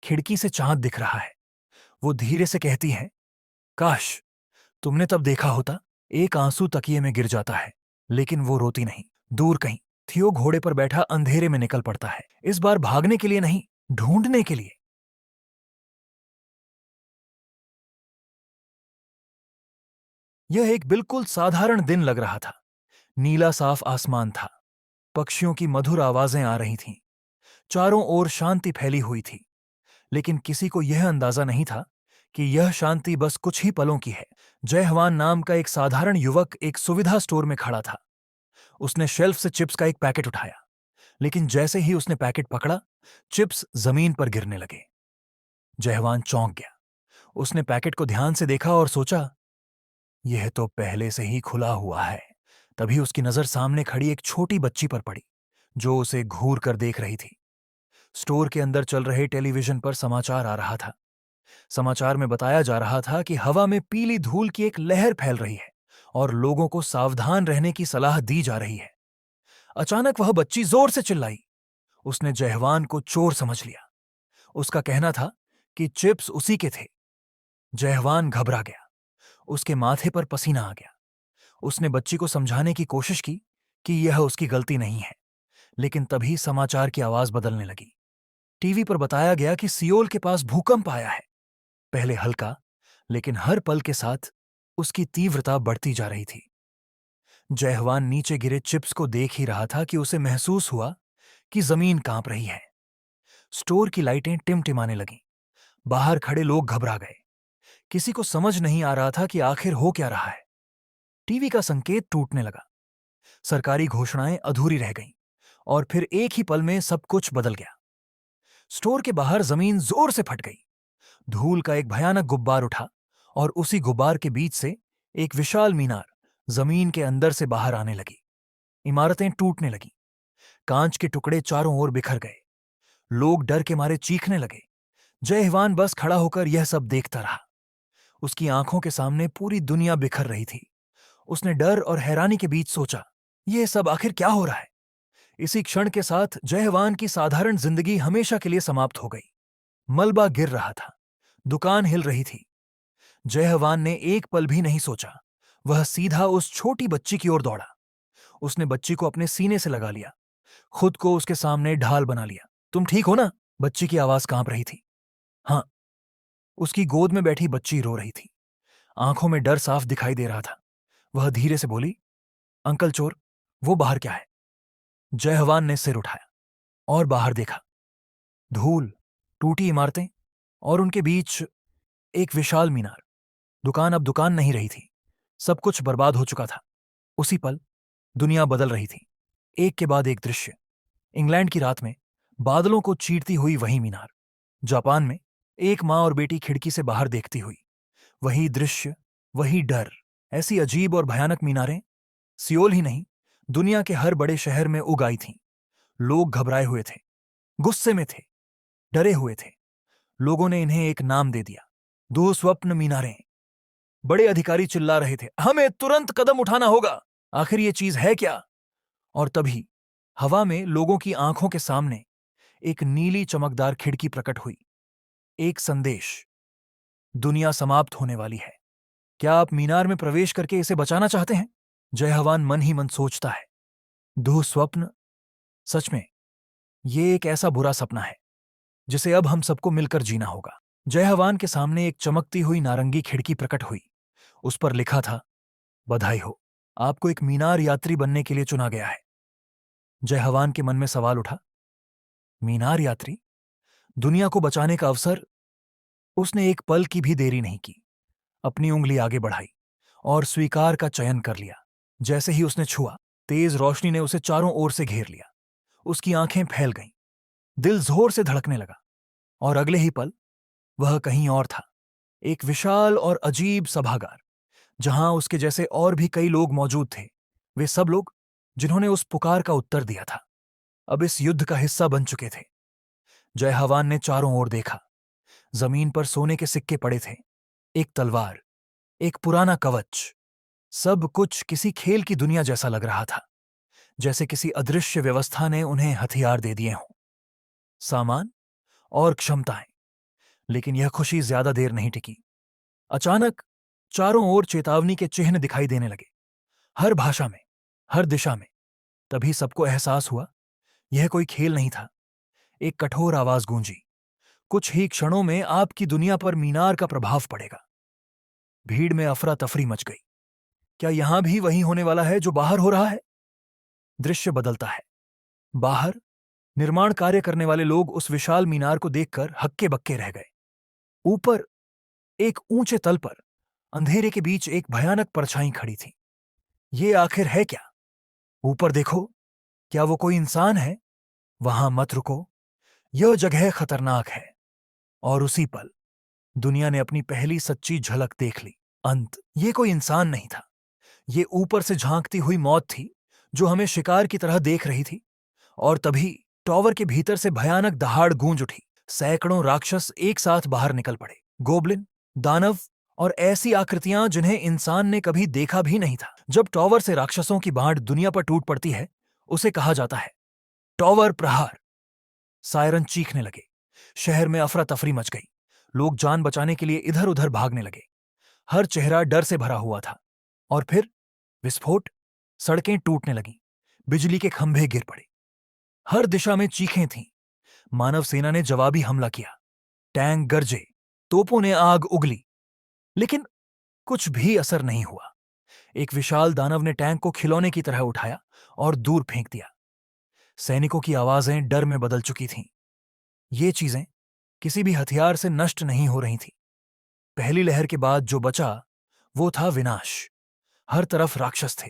खिड़की से चांद दिख रहा है। वो धीरे से कहती है, काश तुमने तब देखा होता। एक आंसू तकिए में गिर जाता है, लेकिन वो रोती नहीं। दूर कहीं थियो घोड़े पर बैठा अंधेरे में निकल पड़ता है। इस बार भागने के लिए नहीं, ढूंढने के लिए। यह एक बिल्कुल साधारण दिन लग रहा था। नीला साफ आसमान था, पक्षियों की मधुर आवाजें आ रही थीं, चारों ओर शांति फैली हुई थी। लेकिन किसी को यह अंदाजा नहीं था कि यह शांति बस कुछ ही पलों की है। जयहवान नाम का एक साधारण युवक एक सुविधा स्टोर में खड़ा था। उसने शेल्फ से चिप्स का एक पैकेट उठाया, लेकिन जैसे ही उसने पैकेट पकड़ा, चिप्स जमीन पर गिरने लगे। जयहवान चौंक गया। उसने पैकेट को ध्यान से देखा और सोचा, यह तो पहले से ही खुला हुआ है। तभी उसकी नजर सामने खड़ी एक छोटी बच्ची पर पड़ी, जो उसे घूर कर देख रही थी। स्टोर के अंदर चल रहे टेलीविजन पर समाचार आ रहा था। समाचार में बताया जा रहा था कि हवा में पीली धूल की एक लहर फैल रही है और लोगों को सावधान रहने की सलाह दी जा रही है। अचानक वह बच्ची जोर से चिल्लाई। उसने जयहवान को चोर समझ लिया। उसका कहना था कि चिप्स उसी के थे। जयहवान घबरा गया। उसके माथे पर पसीना आ गया। उसने बच्ची को समझाने की कोशिश की कि यह उसकी गलती नहीं है, लेकिन तभी समाचार की आवाज बदलने लगी। टीवी पर बताया गया कि सियोल के पास भूकंप आया है। पहले हल्का, लेकिन हर पल के साथ उसकी तीव्रता बढ़ती जा रही थी। जयहवान नीचे गिरे चिप्स को देख ही रहा था कि उसे महसूस हुआ कि जमीन कांप रही है। स्टोर की लाइटें टिमटिमाने लगीं। बाहर खड़े लोग घबरा गए। किसी को समझ नहीं आ रहा था कि आखिर हो क्या रहा है। टीवी का संकेत टूटने लगा। सरकारी घोषणाएं अधूरी रह गईं और फिर एक ही पल में सब कुछ बदल गया। स्टोर के बाहर जमीन जोर से फट गई। धूल का एक भयानक गुब्बार उठा और उसी गुब्बार के बीच से एक विशाल मीनार जमीन के अंदर से बाहर आने लगी। इमारतें टूटने लगीं। कांच के टुकड़े चारों ओर बिखर गए। लोग डर के मारे चीखने लगे। जयहवान बस खड़ा होकर यह सब देखता रहा। उसकी आंखों के सामने पूरी दुनिया बिखर रही थी। उसने डर और हैरानी के बीच सोचा, यह सब आखिर क्या हो रहा है? इसी क्षण के साथ जयहवान की साधारण जिंदगी हमेशा के लिए समाप्त हो गई। मलबा गिर रहा था। दुकान हिल रही थी। जयहवान ने एक पल भी नहीं सोचा। वह सीधा उस छोटी बच्ची की ओर दौड़ा। उसने बच्ची को अपने सीने से लगा लिया, खुद को उसके सामने ढाल बना लिया। तुम ठीक हो ना? बच्ची की आवाज कांप रही थी। हाँ। उसकी गोद में बैठी बच्ची रो रही थी। आंखों में डर साफ दिखाई दे रहा था। वह धीरे से बोली, अंकल चोर, वो बाहर क्या है? जयहवान ने सिर उठाया और बाहर देखा। धूल, टूटी इमारतें और उनके बीच एक विशाल मीनार। दुकान अब दुकान नहीं रही थी। सब कुछ बर्बाद हो चुका था। उसी पल दुनिया बदल रही थी। एक के बाद एक दृश्य। इंग्लैंड की रात में बादलों को चीरती हुई वही मीनार। जापान में एक मां और बेटी खिड़की से बाहर देखती हुई। वही दृश्य, वही डर। ऐसी अजीब और भयानक मीनारें सियोल ही नहीं, दुनिया के हर बड़े शहर में उग आई थीं। लोग घबराए हुए थे, गुस्से में थे, डरे हुए थे। लोगों ने इन्हें एक नाम दे दिया, दुःस्वप्न मीनारें। बड़े अधिकारी चिल्ला रहे थे, हमें तुरंत कदम उठाना होगा। आखिर ये चीज है क्या? और तभी हवा में लोगों की आंखों के सामने एक नीली चमकदार खिड़की प्रकट हुई। एक संदेश, दुनिया समाप्त होने वाली है। क्या आप मीनार में प्रवेश करके इसे बचाना चाहते हैं? जयहवान मन ही मन सोचता है, दुःस्वप्न, सच में ये एक ऐसा बुरा सपना है जिसे अब हम सबको मिलकर जीना होगा। जयहवान के सामने एक चमकती हुई नारंगी खिड़की प्रकट हुई। उस पर लिखा था, बधाई हो, आपको एक मीनार यात्री बनने के लिए चुना गया है। जयहवान के मन में सवाल उठा, मीनार यात्री? दुनिया को बचाने का अवसर? उसने एक पल की भी देरी नहीं की। अपनी उंगली आगे बढ़ाई और स्वीकार का चयन कर लिया। जैसे ही उसने छुआ, तेज रोशनी ने उसे चारों ओर से घेर लिया। उसकी आंखें फैल गईं। दिल जोर से धड़कने लगा और अगले ही पल वह कहीं और था। एक विशाल और अजीब सभागार, जहां उसके जैसे और भी कई लोग मौजूद थे। वे सब लोग जिन्होंने उस पुकार का उत्तर दिया था, अब इस युद्ध का हिस्सा बन चुके थे। जयहवान ने चारों ओर देखा। जमीन पर सोने के सिक्के पड़े थे, एक तलवार, एक पुराना कवच। सब कुछ किसी खेल की दुनिया जैसा लग रहा था, जैसे किसी अदृश्य व्यवस्था ने उन्हें हथियार दे दिए हों, सामान और क्षमताएं। लेकिन यह खुशी ज्यादा देर नहीं टिकी। अचानक चारों ओर चेतावनी के चिन्ह दिखाई देने लगे, हर भाषा में, हर दिशा में। तभी सबको एहसास हुआ, यह कोई खेल नहीं था। एक कठोर आवाज गूंजी, कुछ ही क्षणों में आपकी दुनिया पर मीनार का प्रभाव पड़ेगा। भीड़ में अफरा तफरी मच गई। क्या यहां भी वही होने वाला है जो बाहर हो रहा है? दृश्य बदलता है। बाहर निर्माण कार्य करने वाले लोग उस विशाल मीनार को देखकर हक्के बक्के रह गए। ऊपर एक ऊंचे तल पर अंधेरे के बीच एक भयानक परछाई खड़ी थी। ये आखिर है क्या? ऊपर देखो, क्या वो कोई इंसान है? वहां मत रुको, यह जगह खतरनाक है। और उसी पल दुनिया ने अपनी पहली सच्ची झलक देख ली। अंत, ये कोई इंसान नहीं था। ये ऊपर से झांकती हुई मौत थी, जो हमें शिकार की तरह देख रही थी। और तभी टॉवर के भीतर से भयानक दहाड़ गूंज उठी। सैकड़ों राक्षस एक साथ बाहर निकल पड़े। गोबलिन, दानव और ऐसी आकृतियां जिन्हें इंसान ने कभी देखा भी नहीं था। जब टॉवर से राक्षसों की बाढ़ दुनिया पर टूट पड़ती है, उसे कहा जाता है टॉवर प्रहार। सायरन चीखने लगे, शहर में अफरा तफरी मच गई। लोग जान बचाने के लिए इधर उधर भागने लगे। हर चेहरा डर से भरा हुआ था। और फिर विस्फोट, सड़कें टूटने लगीं, बिजली के खंभे गिर पड़े। हर दिशा में चीखें थीं। मानव सेना ने जवाबी हमला किया, टैंक गरजे, तोपों ने आग उगली, लेकिन कुछ भी असर नहीं हुआ। एक विशाल दानव ने टैंक को खिलौने की तरह उठाया और दूर फेंक दिया। सैनिकों की आवाजें डर में बदल चुकी थीं। ये चीजें किसी भी हथियार से नष्ट नहीं हो रही थीं। पहली लहर के बाद जो बचा वो था विनाश। हर तरफ राक्षस थे।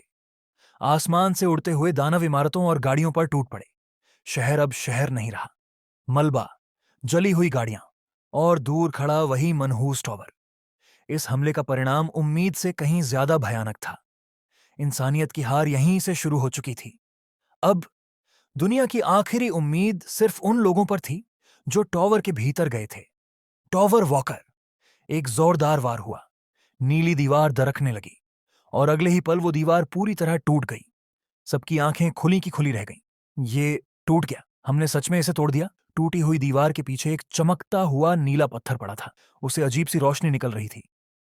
आसमान से उड़ते हुए दानव इमारतों और गाड़ियों पर टूट पड़े। शहर अब शहर नहीं रहा। मलबा, जली हुई गाड़ियां और दूर खड़ा वही मनहूस टॉवर। इस हमले का परिणाम उम्मीद से कहीं ज्यादा भयानक था। इंसानियत की हार यहीं से शुरू हो चुकी थी। अब दुनिया की आखिरी उम्मीद सिर्फ उन लोगों पर थी जो टॉवर के भीतर गए थे। Tower walker. एक जोरदार वार हुआ। नीली दीवार दरकने लगी और अगले ही पल वो दीवार पूरी तरह टूट गई। सबकी आंखें खुली की खुली रह गईं। ये टूट गया, हमने सच में इसे तोड़ दिया। टूटी हुई दीवार के पीछे एक चमकता हुआ नीला पत्थर पड़ा था। उसे अजीब सी रोशनी निकल रही थी।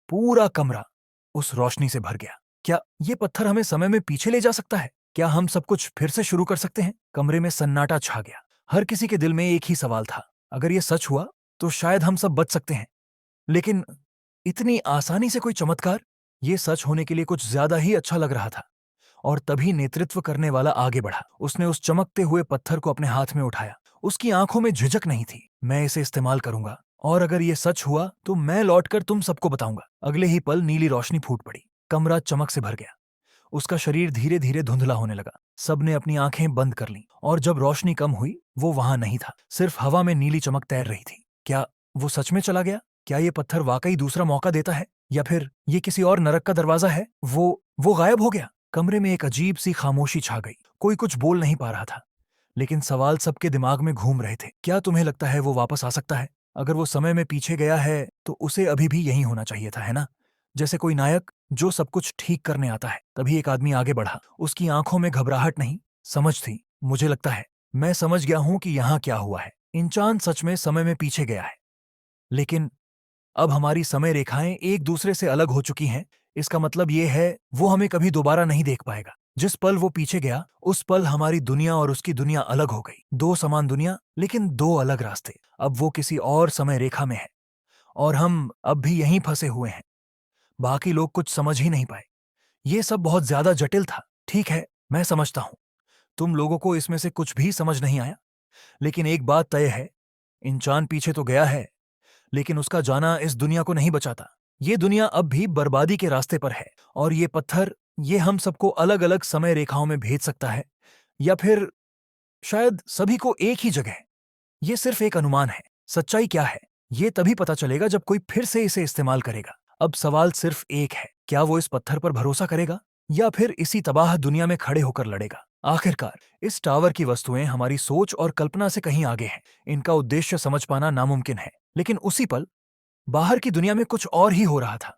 पूरा कमरा उस रोशनी से भर गया। क्या ये पत्थर हमें समय में पीछे ले जा सकता है? क्या हम सब कुछ फिर से शुरू कर सकते हैं? कमरे में सन्नाटा छा गया। हर किसी के दिल में एक ही सवाल था, अगर ये सच हुआ तो शायद हम सब बच सकते हैं। लेकिन इतनी आसानी से कोई चमत्कार? ये सच होने के लिए कुछ ज्यादा ही अच्छा लग रहा था। और तभी नेतृत्व करने वाला आगे बढ़ा। उसने उस चमकते हुए पत्थर को अपने हाथ में उठाया। उसकी आंखों में झिझक नहीं थी। मैं इसे इस्तेमाल करूंगा, और अगर ये सच हुआ तो मैं लौटकर तुम सबको बताऊंगा। अगले ही पल नीली रोशनी फूट पड़ी। कमरा चमक से भर गया। उसका शरीर धीरे धीरे धुंधला होने लगा। सबने अपनी आंखें बंद कर लीं, और जब रोशनी कम हुई वो वहां नहीं था। सिर्फ हवा में नीली चमक तैर रही थी। क्या वो सच में चला गया? क्या ये पत्थर वाकई दूसरा मौका देता है, या फिर ये किसी और नरक का दरवाजा है? वो गायब हो गया। कमरे में एक अजीब सी खामोशी छा गई। कोई कुछ बोल नहीं पा रहा था, लेकिन सवाल सबके दिमाग में घूम रहे थे। क्या तुम्हें लगता है वो वापस आ सकता है? अगर वो समय में पीछे गया है तो उसे अभी भी यहीं होना चाहिए था, है ना? जैसे कोई नायक जो सब कुछ ठीक करने आता है। तभी एक आदमी आगे बढ़ा। उसकी आंखों में घबराहट नहीं, समझ थी। मुझे लगता है मैं समझ गया हूं कि यहां क्या हुआ है। इंसान सच में समय में पीछे गया है, लेकिन अब हमारी समय रेखाएं एक दूसरे से अलग हो चुकी हैं। इसका मतलब ये है वो हमें कभी दोबारा नहीं देख पाएगा। जिस पल वो पीछे गया, उस पल हमारी दुनिया और उसकी दुनिया अलग हो गई। दो समान दुनिया, लेकिन दो अलग रास्ते। अब वो किसी और समय रेखा में है, और हम अब भी यहीं फंसे हुए हैं। बाकी लोग कुछ समझ ही नहीं पाए। ये सब बहुत ज्यादा जटिल था। ठीक है, मैं समझता हूं तुम लोगों को इसमें से कुछ भी समझ नहीं आया, लेकिन एक बात तय है, इंसान पीछे तो गया है, लेकिन उसका जाना इस दुनिया को नहीं बचाता। ये दुनिया अब भी बर्बादी के रास्ते पर है, और ये पत्थर, ये हम सबको अलग अलग समय रेखाओं में भेज सकता है, या फिर शायद सभी को एक ही जगह। ये सिर्फ एक अनुमान है। सच्चाई क्या है ये तभी पता चलेगा जब कोई फिर से इसे इस्तेमाल करेगा। अब सवाल सिर्फ एक है, क्या वो इस पत्थर पर भरोसा करेगा, या फिर इसी तबाह दुनिया में खड़े होकर लड़ेगा? आखिरकार इस टावर की वस्तुएं हमारी सोच और कल्पना से कहीं आगे हैं। इनका उद्देश्य समझ पाना नामुमकिन है, लेकिन उसी पल बाहर की दुनिया में कुछ और ही हो रहा था।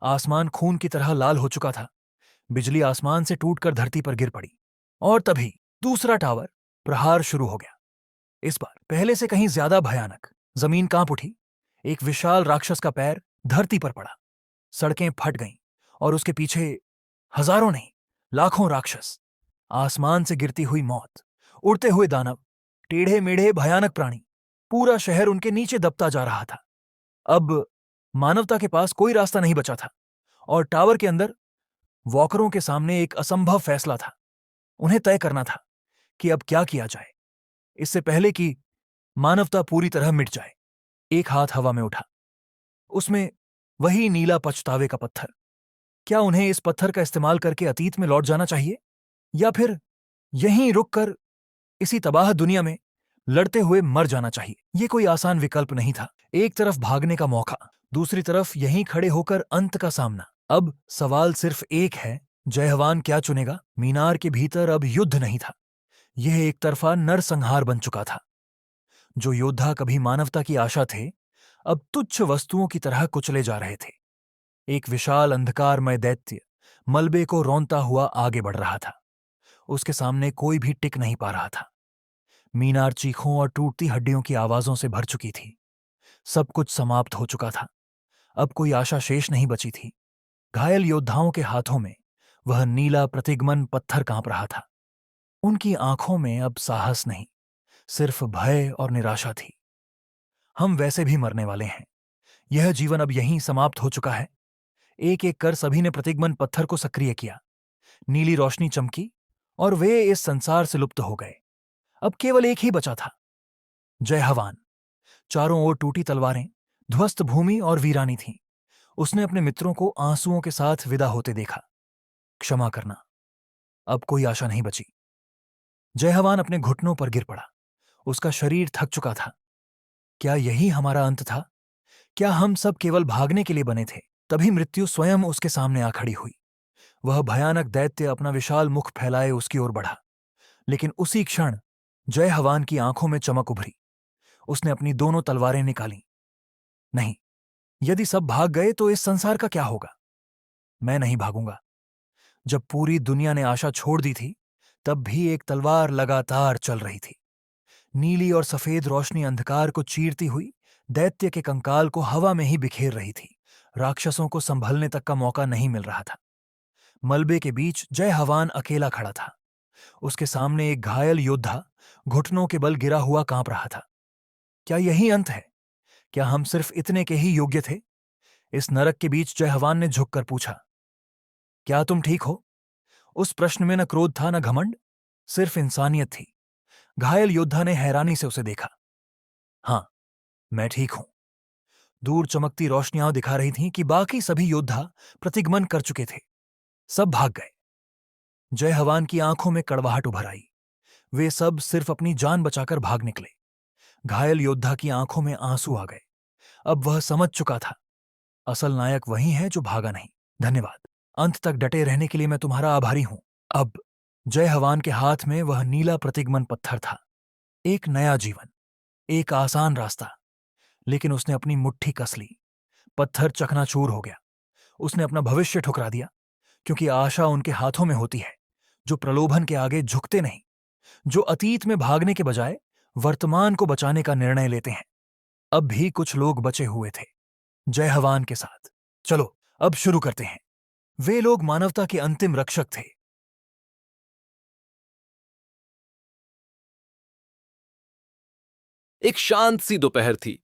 आसमान खून की तरह लाल हो चुका था। बिजली आसमान से टूटकर धरती पर गिर पड़ी। और तभी दूसरा टावर प्रहार शुरू हो गया। इस बार पहले से कहीं ज्यादा भयानक। जमीन कांप उठी। एक विशाल राक्षस का पैर धरती पर पड़ा। सड़कें फट गईं, और उसके पीछे हजारों नहीं, लाखों राक्षस। आसमान से गिरती हुई मौत, उड़ते हुए दानव, टेढ़े मेढ़े भयानक प्राणी। पूरा शहर उनके नीचे दबता जा रहा था। अब मानवता के पास कोई रास्ता नहीं बचा था, और टावर के अंदर वॉकरों के सामने एक असंभव फैसला था। उन्हें तय करना था कि अब क्या किया जाए, इससे पहले कि मानवता पूरी तरह मिट जाए। एक हाथ हवा में उठा। उसमें वही नीला पछतावे का पत्थर। क्या उन्हें इस पत्थर का इस्तेमाल करके अतीत में लौट जाना चाहिए, या फिर यहीं रुककर इसी तबाह दुनिया में लड़ते हुए मर जाना चाहिए? ये कोई आसान विकल्प नहीं था। एक तरफ भागने का मौका, दूसरी तरफ यहीं खड़े होकर अंत का सामना। अब सवाल सिर्फ एक है, जयहवान क्या चुनेगा? मीनार के भीतर अब युद्ध नहीं था। यह एक तरफा नरसंहार बन चुका था। जो योद्धा कभी मानवता की आशा थे, अब तुच्छ वस्तुओं की तरह कुचले जा रहे थे। एक विशाल अंधकारमय दैत्य मलबे को रौंदता हुआ आगे बढ़ रहा था। उसके सामने कोई भी टिक नहीं पा रहा था। मीनार चीखों और टूटती हड्डियों की आवाजों से भर चुकी थी। सब कुछ समाप्त हो चुका था। अब कोई आशा शेष नहीं बची थी। घायल योद्धाओं के हाथों में वह नीला प्रतिगमन पत्थर कांप रहा था। उनकी आंखों में अब साहस नहीं, सिर्फ भय और निराशा थी। हम वैसे भी मरने वाले हैं। यह जीवन अब यहीं समाप्त हो चुका है। एक एक कर सभी ने प्रतिगमन पत्थर को सक्रिय किया। नीली रोशनी चमकी और वे इस संसार से लुप्त हो गए। अब केवल एक ही बचा था, जय हवान। चारों ओर टूटी तलवारें, ध्वस्त भूमि और वीरानी थीं। उसने अपने मित्रों को आंसुओं के साथ विदा होते देखा। क्षमा करना, अब कोई आशा नहीं बची। जय हवान अपने घुटनों पर गिर पड़ा। उसका शरीर थक चुका था। क्या यही हमारा अंत था? क्या हम सब केवल भागने के लिए बने थे? तभी मृत्यु स्वयं उसके सामने आ खड़ी हुई। वह भयानक दैत्य अपना विशाल मुख फैलाए उसकी ओर बढ़ा। लेकिन उसी क्षण जय हवान की आंखों में चमक उभरी। उसने अपनी दोनों तलवारें निकाली। नहीं, यदि सब भाग गए तो इस संसार का क्या होगा? मैं नहीं भागूंगा। जब पूरी दुनिया ने आशा छोड़ दी थी, तब भी एक तलवार लगातार चल रही थी। नीली और सफेद रोशनी अंधकार को चीरती हुई दैत्य के कंकाल को हवा में ही बिखेर रही थी। राक्षसों को संभलने तक का मौका नहीं मिल रहा था। मलबे के बीच जय हवान अकेला खड़ा था। उसके सामने एक घायल योद्धा घुटनों के बल गिरा हुआ कांप रहा था। क्या यही अंत है? क्या हम सिर्फ इतने के ही योग्य थे? इस नरक के बीच जय हवान ने झुककर पूछा, क्या तुम ठीक हो? उस प्रश्न में न क्रोध था न घमंड, सिर्फ इंसानियत थी। घायल योद्धा ने हैरानी से उसे देखा। हां, मैं ठीक हूं। दूर चमकती रोशनियां दिखा रही थीं कि बाकी सभी योद्धा प्रतिगमन कर चुके थे। सब भाग गए। जय हवान की आंखों में कड़वाहट उभर आई। वे सब सिर्फ अपनी जान बचाकर भाग निकले। घायल योद्धा की आंखों में आंसू आ गए। अब वह समझ चुका था, असल नायक वही है जो भागा नहीं। धन्यवाद। अंत तक डटे रहने के लिए मैं तुम्हारा आभारी हूं। अब जय हवान के हाथ में वह नीला प्रतिगमन पत्थर था। एक नया जीवन, एक आसान रास्ता। लेकिन उसने अपनी मुट्ठी कस ली। पत्थर चकनाचूर हो गया। उसने अपना भविष्य ठुकरा दिया, क्योंकि आशा उनके हाथों में होती है जो प्रलोभन के आगे झुकते नहीं, जो अतीत में भागने के बजाय वर्तमान को बचाने का निर्णय लेते हैं। अब भी कुछ लोग बचे हुए थे, जय हवान के साथ। चलो, अब शुरू करते हैं। वे लोग मानवता के अंतिम रक्षक थे। एक शांत सी दोपहर थी।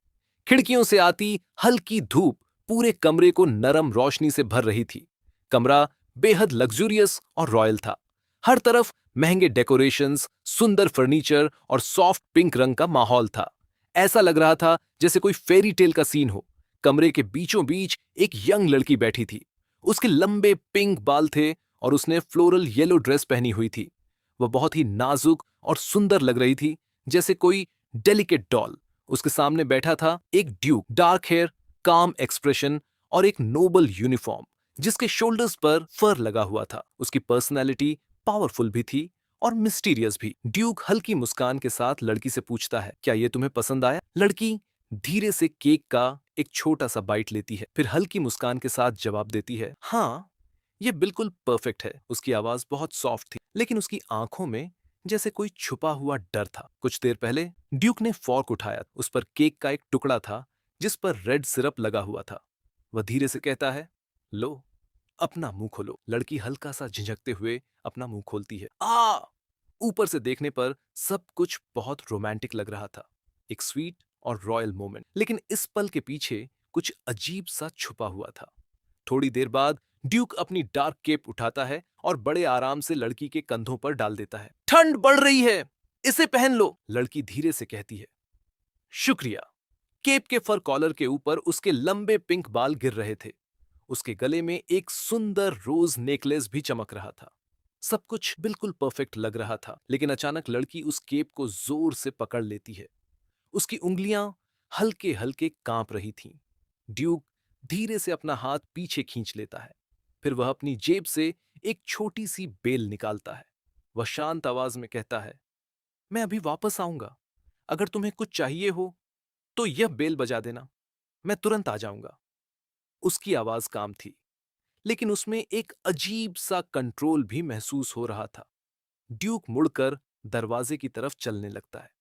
खिड़कियों से आती हल्की धूप पूरे कमरे को नरम रोशनी से भर रही थी। कमरा बेहद लग्जूरियस और रॉयल था। हर तरफ महंगे डेकोरेशंस, सुंदर फर्नीचर और सॉफ्ट पिंक रंग का माहौल था। ऐसा लग रहा था जैसे कोई फेरी टेल का सीन हो। कमरे के बीचों बीच एक यंग लड़की बैठी थी। उसके लंबे पिंक बाल थे और उसने फ्लोरल येलो ड्रेस पहनी हुई थी। वह बहुत ही नाजुक और सुंदर लग रही थी, जैसे कोई डेलिकेट डॉल। उसके सामने बैठा था एक ड्यूक, डार्क हेयर, काम एक्सप्रेशन और एक नोबल यूनिफॉर्म जिसके शोल्डर्स पर फर लगा हुआ था। उसकी पर्सनैलिटी पावरफुल भी थी और मिस्टीरियस भी। ड्यूक हल्की मुस्कान के साथ लड़की से पूछता है, क्या ये तुम्हें पसंद आया? लड़की धीरे से केक का एक छोटा सा बाइट लेती है, फिर हल्की मुस्कान के साथ जवाब देती है, हाँ, ये बिल्कुल परफेक्ट है। उसकी आवाज बहुत सॉफ्ट थी, लेकिन उसकी आंखों में जैसे कोई छुपा हुआ डर था। कुछ देर पहले ड्यूक ने फॉर्क उठाया। उस पर केक का एक टुकड़ा था जिस पर रेड सिरप लगा हुआ था। वह धीरे से कहता है, लो, अपना मुंह खोलो। लड़की हल्का सा झिझकते हुए अपना मुंह खोलती है। आ! ऊपर से देखने पर सब कुछ बहुत रोमांटिक लग रहा था, एक स्वीट और रॉयल मोमेंट। लेकिन इस पल के पीछे कुछ अजीब सा छुपा हुआ था। थोड़ी देर बाद ड्यूक अपनी डार्क केप उठाता है और बड़े आराम से लड़की के कंधों पर डाल देता है। ठंड बढ़ रही है, इसे पहन लो, लड़की धीरे से कहती है। शुक्रिया। केप के फर कॉलर के ऊपर उसके लंबे पिंक बाल गिर रहे थे। उसके गले में एक सुंदर रोज नेकलेस भी चमक रहा था। सब कुछ बिल्कुल परफेक्ट लग रहा था, लेकिन अचानक लड़की उस केप को जोर से पकड़ लेती है। उसकी उंगलियां हल्के हल्के कांप रही थीं। ड्यूक धीरे से अपना हाथ पीछे खींच लेता है। फिर वह अपनी जेब से एक छोटी सी बेल निकालता है। वह शांत आवाज में कहता है, मैं अभी वापस आऊंगा। अगर तुम्हें कुछ चाहिए हो तो यह बेल बजा देना, मैं तुरंत आ जाऊंगा। उसकी आवाज काम थी, लेकिन उसमें एक अजीब सा कंट्रोल भी महसूस हो रहा था। ड्यूक मुड़कर दरवाजे की तरफ चलने लगता है।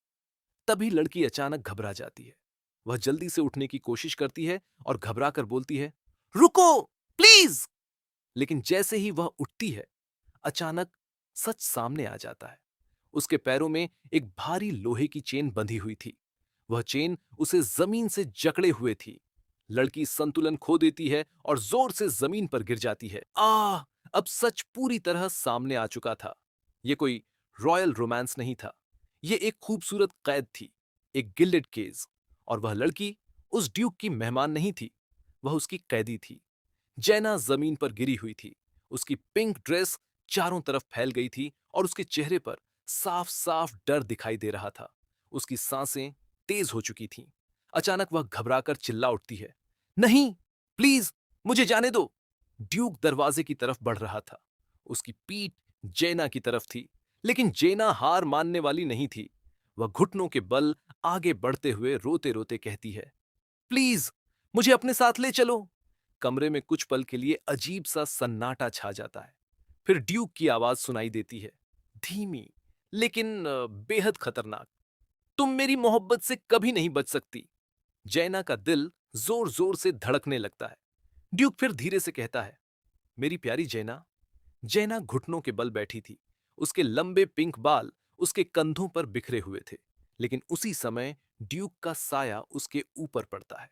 तभी लड़की अचानक घबरा जाती है। वह जल्दी से उठने की कोशिश करती है और घबराकर बोलती है, रुको, प्लीज। लेकिन जैसे ही वह उठती है, अचानक सच सामने आ जाता है। उसके पैरों में एक भारी लोहे की चेन बंधी हुई थी। वह चेन उसे जमीन से जकड़े हुए थी। लड़की संतुलन खो देती है और जोर से जमीन पर गिर जाती है। अब सच पूरी तरह सामने आ चुका था। यह कोई रॉयल रोमांस नहीं था। यह एक खूबसूरत कैद थी, एक गिल्डेड केज। और वह लड़की उस ड्यूक की मेहमान नहीं थी, वह उसकी कैदी थी। जैना जमीन पर गिरी हुई थी। उसकी पिंक ड्रेस चारों तरफ फैल गई थी और उसके चेहरे पर साफ साफ डर दिखाई दे रहा था। उसकी सांसें तेज हो चुकी थीं। अचानक वह घबराकर चिल्ला उठती है, नहीं, प्लीज, मुझे जाने दो। ड्यूक दरवाजे की तरफ बढ़ रहा था। उसकी पीठ जेना की तरफ थी, लेकिन जेना हार मानने वाली नहीं थी। वह घुटनों के बल आगे बढ़ते हुए रोते रोते कहती है, प्लीज, मुझे अपने साथ ले चलो। कमरे में कुछ पल के लिए अजीब सा सन्नाटा छा जाता है। फिर ड्यूक की आवाज सुनाई देती है, धीमी लेकिन बेहद खतरनाक, तुम मेरी मोहब्बत से कभी नहीं बच सकती। जैना का दिल जोर जोर से धड़कने लगता है। ड्यूक फिर धीरे से कहता है, मेरी प्यारी जैना। जैना घुटनों के बल बैठी थी। उसके लंबे पिंक बाल उसके कंधों पर बिखरे हुए थे। लेकिन उसी समय ड्यूक का साया उसके ऊपर पड़ता है,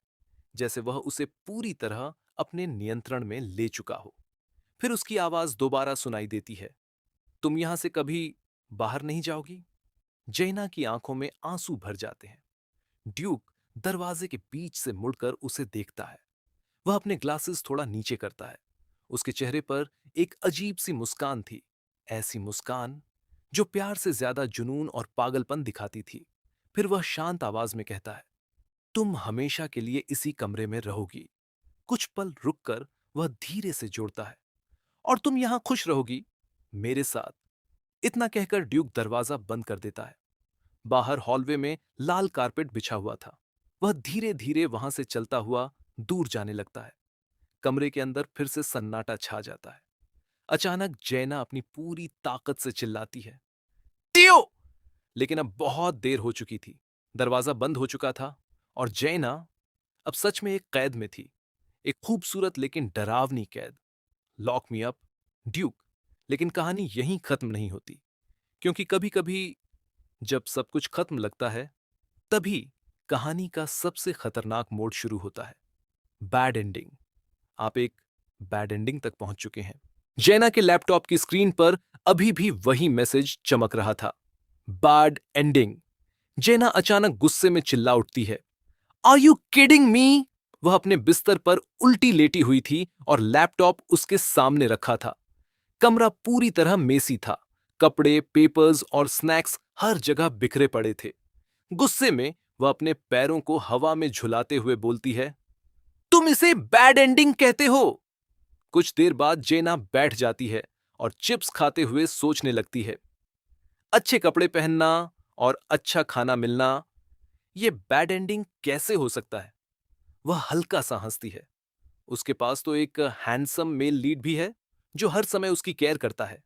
जैसे वह उसे पूरी तरह अपने नियंत्रण में ले चुका हो। फिर उसकी आवाज दोबारा सुनाई देती है, तुम यहां से कभी बाहर नहीं जाओगी। जैना की आंखों में आंसू भर जाते हैं। ड्यूक दरवाजे के बीच से मुड़कर उसे देखता है। वह अपने ग्लासेस थोड़ा नीचे करता है। उसके चेहरे पर एक अजीब सी मुस्कान थी, ऐसी मुस्कान जो प्यार से ज्यादा जुनून और पागलपन दिखाती थी। फिर वह शांत आवाज में कहता है, तुम हमेशा के लिए इसी कमरे में रहोगी। कुछ पल रुककर वह धीरे से जोड़ता है, और तुम यहां खुश रहोगी मेरे साथ। इतना कहकर ड्यूक दरवाजा बंद कर देता है। बाहर हॉलवे में लाल कारपेट बिछा हुआ था। वह धीरे धीरे वहां से चलता हुआ दूर जाने लगता है। कमरे के अंदर फिर से सन्नाटा छा जाता है। अचानक जैना अपनी पूरी ताकत से चिल्लाती है, टियो! लेकिन अब बहुत देर हो चुकी थी। दरवाजा बंद हो चुका था और जैना अब सच में एक कैद में थी। एक खूबसूरत लेकिन डरावनी कैद। Lock me up, Duke. लेकिन कहानी यहीं खत्म नहीं होती, क्योंकि कभी कभी जब सब कुछ खत्म लगता है, तभी कहानी का सबसे खतरनाक मोड़ शुरू होता है, बैड एंडिंग। आप एक बैड एंडिंग तक पहुंच चुके हैं। जैना के लैपटॉप की स्क्रीन पर अभी भी वही मैसेज चमक रहा था, बैड एंडिंग। जैना अचानक गुस्से में चिल्ला उठती है, आर यू किडिंग मी? वह अपने बिस्तर पर उल्टी लेटी हुई थी और लैपटॉप उसके सामने रखा था। कमरा पूरी तरह मेसी था। कपड़े, पेपर्स और स्नैक्स हर जगह बिखरे पड़े थे। गुस्से में वह अपने पैरों को हवा में झुलाते हुए बोलती है, तुम इसे बैड एंडिंग कहते हो? कुछ देर बाद जेना बैठ जाती है और चिप्स खाते हुए सोचने लगती है। अच्छे कपड़े पहनना और अच्छा खाना मिलना, यह बैड एंडिंग कैसे हो सकता है? वह हल्का सा हंसती है। उसके पास तो एक हैंडसम मेल लीड भी है जो हर समय उसकी केयर करता है।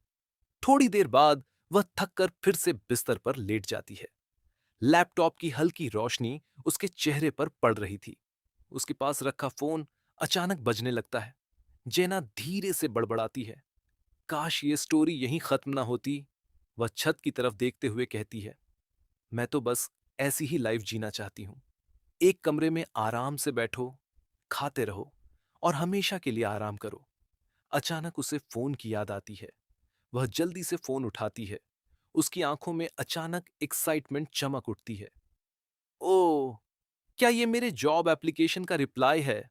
थोड़ी देर बाद वह थककर फिर से बिस्तर पर लेट जाती है। लैपटॉप की हल्की रोशनी उसके चेहरे पर पड़ रही थी। उसके पास रखा फोन अचानक बजने लगता है। जेना धीरे से बड़बड़ाती है, काश ये स्टोरी यहीं खत्म ना होती। वह छत की तरफ देखते हुए कहती है, मैं तो बस ऐसी ही लाइफ जीना चाहती हूं। एक कमरे में आराम से बैठो, खाते रहो और हमेशा के लिए आराम करो। अचानक उसे फोन की याद आती है। वह जल्दी से फोन उठाती है। उसकी आंखों में अचानक एक्साइटमेंट चमक उठती है। ओह, क्या ये मेरे जॉब एप्लीकेशन का रिप्लाई है?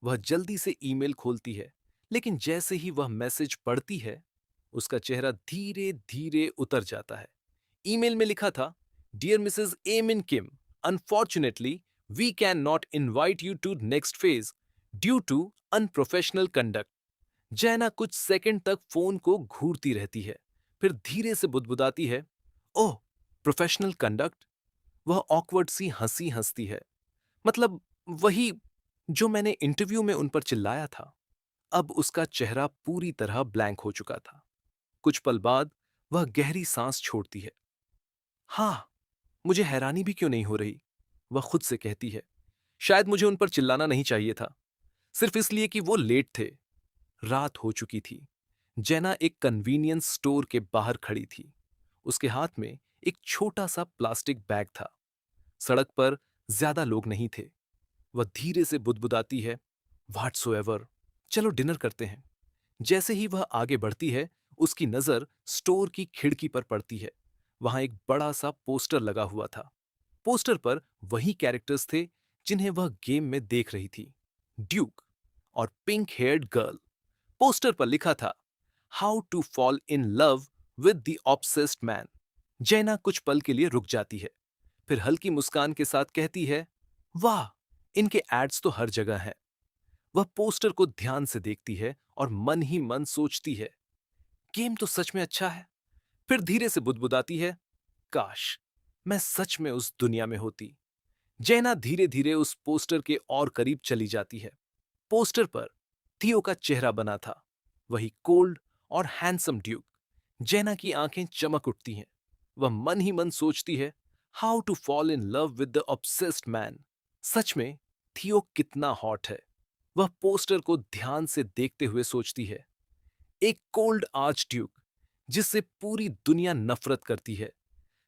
वह जल्दी से ईमेल खोलती है, लेकिन जैसे ही वह मैसेज पढ़ती है, उसका चेहरा धीरे धीरे उतर जाता है। ईमेल में लिखा था, dear Mrs Emin Kim, unfortunately we can not invite you to next phase due to unprofessional conduct. Jaina कुछ सेकंड तक फोन को घूरती रहती है, फिर धीरे से बुदबुदाती है, ओह, प्रोफेशनल कंडक्ट। वह ऑकवर्ड सी हंसी हंसती है, मतलब वही जो मैंने इंटरव्यू में उन पर चिल्लाया था, अब उसका चेहरा पूरी तरह ब्लैंक हो चुका था। कुछ पल बाद वह गहरी सांस छोड़ती है। हाँ, मुझे हैरानी भी क्यों नहीं हो रही, वह खुद से कहती है। शायद मुझे उन पर चिल्लाना नहीं चाहिए था, सिर्फ इसलिए कि वो लेट थे। रात हो चुकी थी। जेना एक कन्वीनियंस स्टोर के बाहर खड़ी थी। उसके हाथ में एक छोटा सा प्लास्टिक बैग था। सड़क पर ज्यादा लोग नहीं थे। वह धीरे से बुदबुदाती है, व्हाट्सोएवर, चलो डिनर करते हैं। जैसे ही वह आगे बढ़ती है, उसकी नजर स्टोर की खिड़की पर पड़ती है। वहां एक बड़ा सा पोस्टर लगा हुआ था। पोस्टर पर वही कैरेक्टर्स थे जिन्हें वह गेम में देख रही थी, ड्यूक और पिंक हेयर्ड गर्ल। पोस्टर पर लिखा था, how to fall in love with the obsessed man. Jaina कुछ पल के लिए रुक जाती है, फिर हल्की मुस्कान के साथ कहती है, वाह, इनके एड्स तो हर जगह हैं। वह पोस्टर को ध्यान से देखती है और मन ही मन सोचती है, गेम तो सच में अच्छा है। फिर धीरे से बुदबुदाती है, काश मैं सच में उस दुनिया में होती। जैना धीरे धीरे उस पोस्टर के और करीब चली जाती है। पोस्टर पर थियो का चेहरा बना था, वही कोल्ड और हैंडसम ड्यूक। जैना की आंखें चमक उठती हैं। वह मन ही मन सोचती है, how to fall in love with the obsessed man. सच में थियो कितना हॉट है। वह पोस्टर को ध्यान से देखते हुए सोचती है, एक कोल्ड आर्च ड्यूक जिससे पूरी दुनिया नफरत करती है,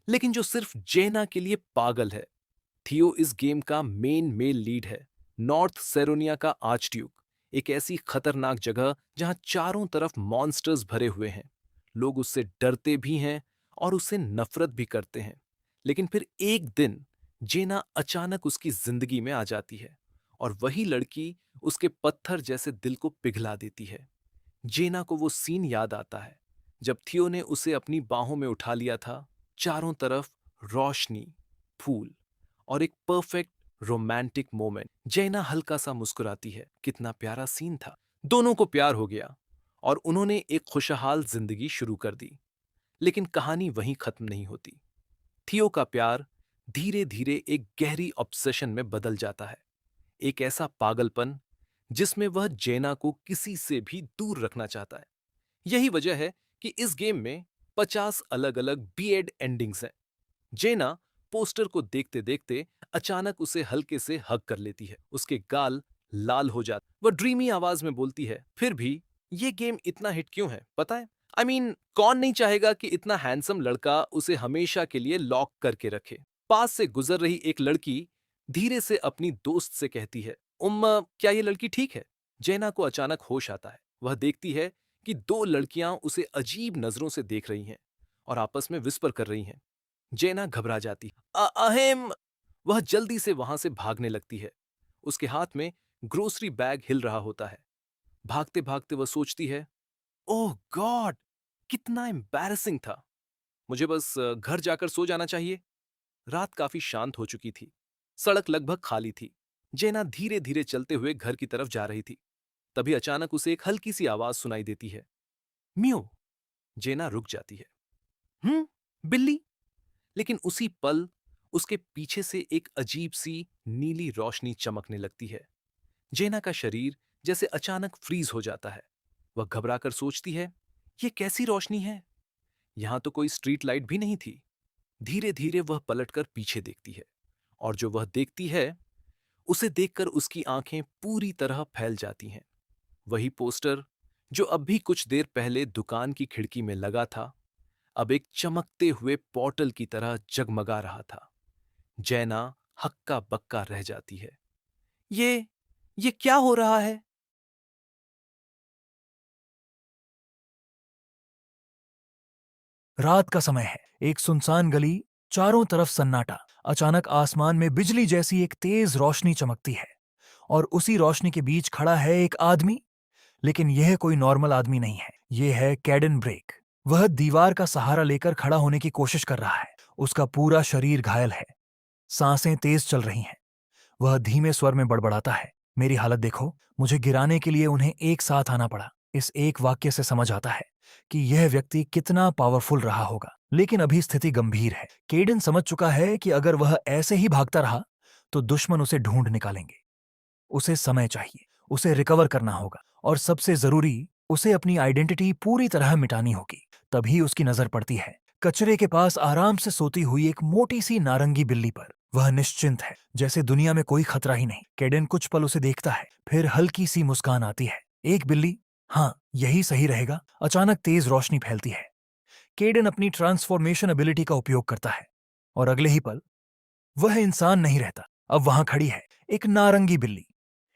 लेकिन जो सिर्फ जेना के लिए पागल है। थियो इस गेम का मेन मेल लीड है, नॉर्थ सेरोनिया का आर्च ड्यूक, एक ऐसी खतरनाक जगह जहां चारों तरफ मॉन्स्टर्स भरे हुए हैं। लोग उससे डरते भी हैं और उससे नफरत भी करते हैं। लेकिन फिर एक दिन जेना अचानक उसकी जिंदगी में आ जाती है और वही लड़की उसके पत्थर जैसे दिल को पिघला देती है। जेना को वो सीन याद आता है जब थियो ने उसे अपनी बाहों में उठा लिया था। चारों तरफ रोशनी, फूल और एक परफेक्ट रोमांटिक मोमेंट। जैना हल्का सा मुस्कुराती है, कितना प्यारा सीन था। दोनों को प्यार हो गया और उन्होंने एक खुशहाल जिंदगी शुरू कर दी। लेकिन कहानी वहीं खत्म नहीं होती। थियो का प्यार धीरे धीरे एक गहरी ऑब्सेशन में बदल जाता है, एक ऐसा पागलपन जिसमें वह जेना को किसी से भी दूर रखना चाहता है। यही वजह है कि इस गेम में 50 अलग अलग बीएड एंडिंग्स हैं। जेना पोस्टर को देखते देखते अचानक उसे हल्के से हग कर लेती है। उसके गाल लाल हो जाते। वह ड्रीमी आवाज में बोलती है, फिर भी ये गेम इतना हिट क्यों है पता है? कौन नहीं चाहेगा कि इतना हैंडसम लड़का उसे हमेशा के लिए लॉक करके रखे। पास से गुजर रही एक लड़की धीरे से अपनी दोस्त से कहती है, क्या ये लड़की ठीक है? जेना को अचानक होश आता है। वह देखती है कि दो लड़कियां उसे अजीब नजरों से देख रही हैं और आपस में विस्पर कर रही हैं। जेना घबरा जाती, अहिम। वह जल्दी से वहां से भागने लगती है। उसके हाथ में ग्रोसरी बैग हिल रहा होता है। भागते भागते वह सोचती है, ओह गॉड, कितना एम्बैरसिंग था। मुझे बस घर जाकर सो जाना चाहिए। रात काफी शांत हो चुकी थी। सड़क लगभग खाली थी। जेना धीरे धीरे चलते हुए घर की तरफ जा रही थी। तभी अचानक उसे एक हल्की सी आवाज सुनाई देती है, म्यू। जेना रुक जाती है। बिल्ली। लेकिन उसी पल उसके पीछे से एक अजीब सी नीली रोशनी चमकने लगती है। जेना का शरीर जैसे अचानक फ्रीज हो जाता है। वह घबराकर सोचती है, यह कैसी रोशनी है? यहां तो कोई स्ट्रीट लाइट भी नहीं थी। धीरे धीरे वह पलटकर पीछे देखती है और जो वह देखती है उसे देखकर उसकी आंखें पूरी तरह फैल जाती हैं। वही पोस्टर जो अब भी कुछ देर पहले दुकान की खिड़की में लगा था, अब एक चमकते हुए पोर्टल की तरह जगमगा रहा था। जैना हक्का बक्का रह जाती है। ये ये क्या हो रहा है? रात का समय है, एक सुनसान गली, चारों तरफ सन्नाटा। अचानक आसमान में बिजली जैसी एक तेज रोशनी चमकती है और उसी रोशनी के बीच खड़ा है एक आदमी। लेकिन यह कोई नॉर्मल आदमी नहीं है, यह है कैडन ब्रेक। वह दीवार का सहारा लेकर खड़ा होने की कोशिश कर रहा है। उसका पूरा शरीर घायल है, सांसें तेज चल रही हैं। वह धीमे स्वर में बड़बड़ाता है, मेरी हालत देखो, मुझे गिराने के लिए उन्हें एक साथ आना पड़ा। इस एक वाक्य से समझ आता है कि यह व्यक्ति कितना पावरफुल रहा होगा। लेकिन अभी स्थिति गंभीर है। केडन समझ चुका है कि अगर वह ऐसे ही भागता रहा तो दुश्मन उसे ढूंढ निकालेंगे। उसे समय चाहिए, उसे रिकवर करना होगा, और सबसे जरूरी, उसे अपनी आइडेंटिटी पूरी तरह मिटानी होगी। तभी उसकी नजर पड़ती है कचरे के पास आराम से सोती हुई एक मोटी सी नारंगी बिल्ली पर। वह निश्चिंत है, जैसे दुनिया में कोई खतरा ही नहीं। केडन कुछ पल उसे देखता है, फिर हल्की सी मुस्कान आती है। एक बिल्ली, हाँ यही सही रहेगा। अचानक तेज रोशनी फैलती है। केडन अपनी ट्रांसफॉर्मेशन एबिलिटी का उपयोग करता है, और अगले ही पल वह इंसान नहीं रहता। अब वहां खड़ी है एक नारंगी बिल्ली,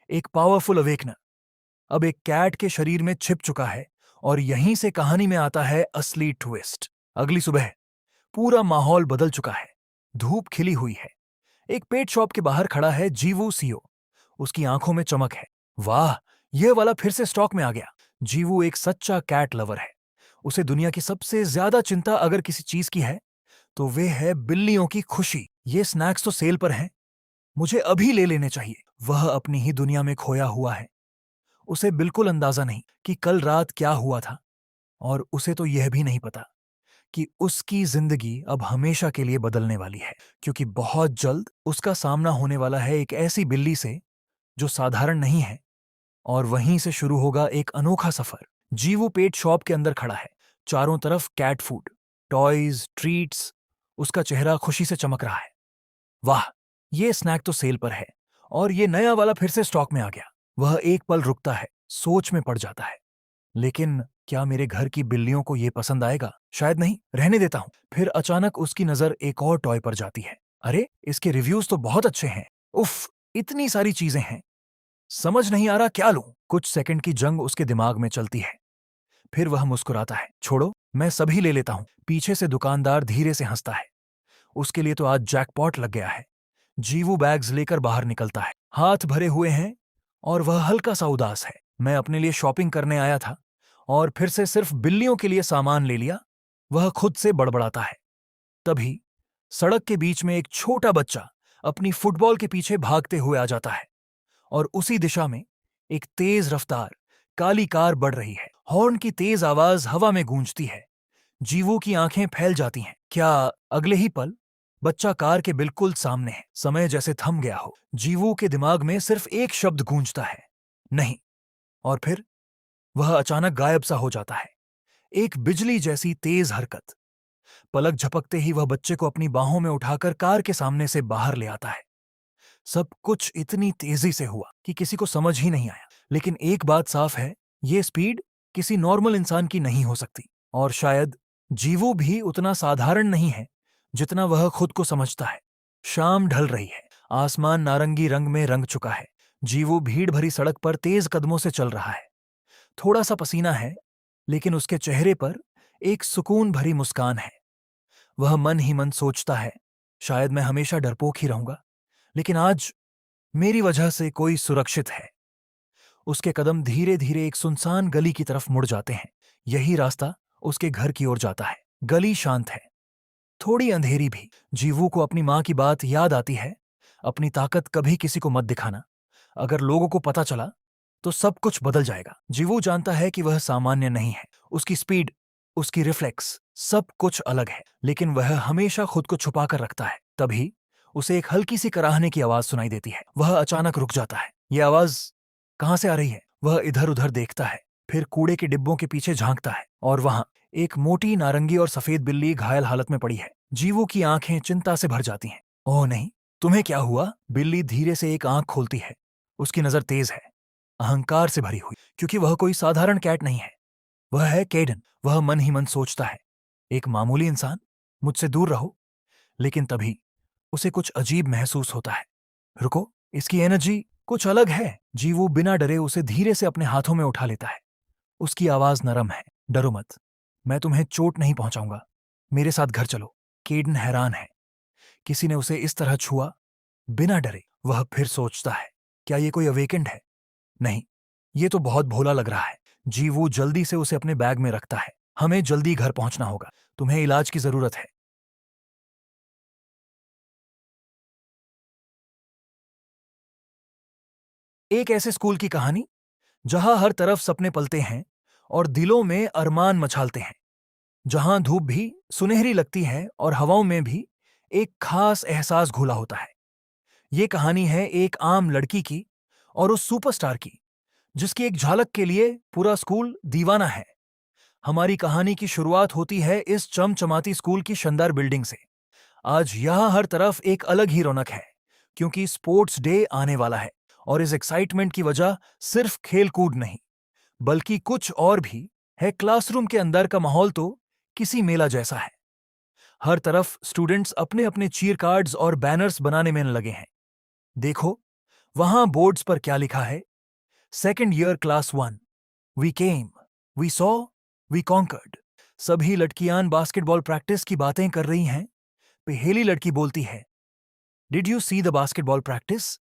एक पावरफुल अवेकनर, अब एक कैट के शरीर में छिप चुका है। और यहीं से कहानी में आता है असली ट्विस्ट। अगली सुबह पूरा माहौल बदल चुका है। धूप खिली हुई है। एक पेट शॉप के बाहर खड़ा है जीवू सीओ। उसकी आंखों में चमक है। वाह, यह वाला फिर से स्टॉक में आ गया। जीवू एक सच्चा कैट लवर है। उसे दुनिया की सबसे ज्यादा चिंता अगर किसी चीज की है तो वे है बिल्लियों की खुशी। ये स्नैक्स तो सेल पर हैं, मुझे अभी ले लेने चाहिए। वह अपनी ही दुनिया में खोया हुआ है। उसे बिल्कुल अंदाजा नहीं कि कल रात क्या हुआ था, और उसे तो यह भी नहीं पता कि उसकी जिंदगी अब हमेशा के लिए बदलने वाली है, क्योंकि बहुत जल्द उसका सामना होने वाला है एक ऐसी बिल्ली से जो साधारण नहीं है। और वहीं से शुरू होगा एक अनोखा सफर। जीवू पेट शॉप के अंदर खड़ा है। चारों तरफ कैट फूड, टॉयज, ट्रीट्स। उसका चेहरा खुशी से चमक रहा है। वाह, ये स्नैक तो सेल पर है, और ये नया वाला फिर से स्टॉक में आ गया। वह एक पल रुकता है, सोच में पड़ जाता है। लेकिन क्या मेरे घर की बिल्लियों को ये पसंद आएगा? शायद नहीं, रहने देता हूं। फिर अचानक उसकी नजर एक और टॉय पर जाती है। अरे, इसके रिव्यूज तो बहुत अच्छे हैं। उफ, इतनी सारी चीजें हैं, समझ नहीं आ रहा क्या लूं। कुछ सेकंड की जंग उसके दिमाग में चलती है। फिर वह मुस्कुराता है। छोड़ो, मैं सभी ले लेता हूं। पीछे से दुकानदार धीरे से हंसता है। उसके लिए तो आज जैकपॉट लग गया है। जीवू बैग्स लेकर बाहर निकलता है। हाथ भरे हुए हैं, और वह हल्का सा उदास है। मैं अपने लिए शॉपिंग करने आया था, और फिर से सिर्फ बिल्लियों के लिए सामान ले लिया। वह खुद से बड़बड़ाता है। तभी सड़क के बीच में एक छोटा बच्चा अपनी फुटबॉल के पीछे भागते हुए आ जाता है, और उसी दिशा में एक तेज रफ्तार काली कार बढ़ रही है। हॉर्न की तेज आवाज हवा में गूंजती है। जीवू की आंखें फैल जाती हैं। क्या अगले ही पल बच्चा कार के बिल्कुल सामने है। समय जैसे थम गया हो। जीवू के दिमाग में सिर्फ एक शब्द गूंजता है, नहीं। और फिर वह अचानक गायब सा हो जाता है। एक बिजली जैसी तेज हरकत। पलक झपकते ही वह बच्चे को अपनी बाहों में उठाकर कार के सामने से बाहर ले आता है। सब कुछ इतनी तेजी से हुआ कि किसी को समझ ही नहीं आया। लेकिन एक बात साफ है, ये स्पीड किसी नॉर्मल इंसान की नहीं हो सकती। और शायद जीवू भी उतना साधारण नहीं है जितना वह खुद को समझता है। शाम ढल रही है। आसमान नारंगी रंग में रंग चुका है। जीवू भीड़ भरी सड़क पर तेज कदमों से चल रहा है। थोड़ा सा पसीना है, लेकिन उसके चेहरे पर एक सुकून भरी मुस्कान है। वह मन ही मन सोचता है, शायद मैं हमेशा डरपोक ही रहूंगा, लेकिन आज मेरी वजह से कोई सुरक्षित है। उसके कदम धीरे धीरे एक सुनसान गली की तरफ मुड़ जाते हैं। यही रास्ता उसके घर की ओर जाता है। गली शांत है, थोड़ी अंधेरी भी। जीवू को अपनी माँ की बात याद आती है, अपनी ताकत कभी किसी को मत दिखाना। अगर लोगों को पता चला तो सब कुछ बदल जाएगा। जीवू जानता है कि वह सामान्य नहीं है। उसकी स्पीड, उसकी रिफ्लेक्स, सब कुछ अलग है, लेकिन वह हमेशा खुद को छुपा कर रखता है। तभी उसे एक हल्की सी कराहने की आवाज सुनाई देती है। वह अचानक रुक जाता है। यह आवाज कहां से आ रही है? वह इधर उधर देखता है, फिर कूड़े के डिब्बों के पीछे झांकता है, और वहां एक मोटी नारंगी और सफेद बिल्ली घायल हालत में पड़ी है। जीवू की आंखें चिंता से भर जाती हैं। ओह नहीं, तुम्हें क्या हुआ? बिल्ली धीरे से एक आंख खोलती है। उसकी नजर तेज है, अहंकार से भरी हुई, क्योंकि वह कोई साधारण कैट नहीं है। वह है केडन। वह मन ही मन सोचता है, एक मामूली इंसान, मुझसे दूर रहो। लेकिन तभी उसे कुछ अजीब महसूस होता है। रुको, इसकी एनर्जी कुछ अलग है। जीवू बिना डरे उसे धीरे से अपने हाथों में उठा लेता है। उसकी आवाज नरम है। डरो मत, मैं तुम्हें चोट नहीं पहुंचाऊंगा। मेरे साथ घर चलो। केडन हैरान है, किसी ने उसे इस तरह छुआ बिना डरे। वह फिर सोचता है, क्या ये कोई अवेकेंड है? नहीं, ये तो बहुत भोला लग रहा है। जीवू जल्दी से उसे अपने बैग में रखता है। हमें जल्दी घर पहुंचना होगा, तुम्हें इलाज की जरूरत है। एक ऐसे स्कूल की कहानी जहां हर तरफ सपने पलते हैं और दिलों में अरमान मचालते हैं, जहां धूप भी सुनहरी लगती है और हवाओं में भी एक खास एहसास घुला होता है। ये कहानी है एक आम लड़की की, और उस सुपरस्टार की, जिसकी एक झलक के लिए पूरा स्कूल दीवाना है। हमारी कहानी की शुरुआत होती है इस चमचमाती स्कूल की शानदार बिल्डिंग से। आज यहां हर तरफ एक अलग ही रौनक है, क्योंकि स्पोर्ट्स डे आने वाला है। और इस एक्साइटमेंट की वजह सिर्फ खेल कूद नहीं, बल्कि कुछ और भी है। क्लासरूम के अंदर का माहौल तो किसी मेला जैसा है। हर तरफ स्टूडेंट्स अपने अपने चीयर कार्ड्स और बैनर्स बनाने में लगे हैं। देखो, वहां बोर्ड्स पर क्या लिखा है। Second year class 1, we came, we saw, we conquered. सभी लड़कियां बास्केटबॉल प्रैक्टिस की बातें कर रही हैं। पहेली लड़की बोलती है, did you see the basketball practice?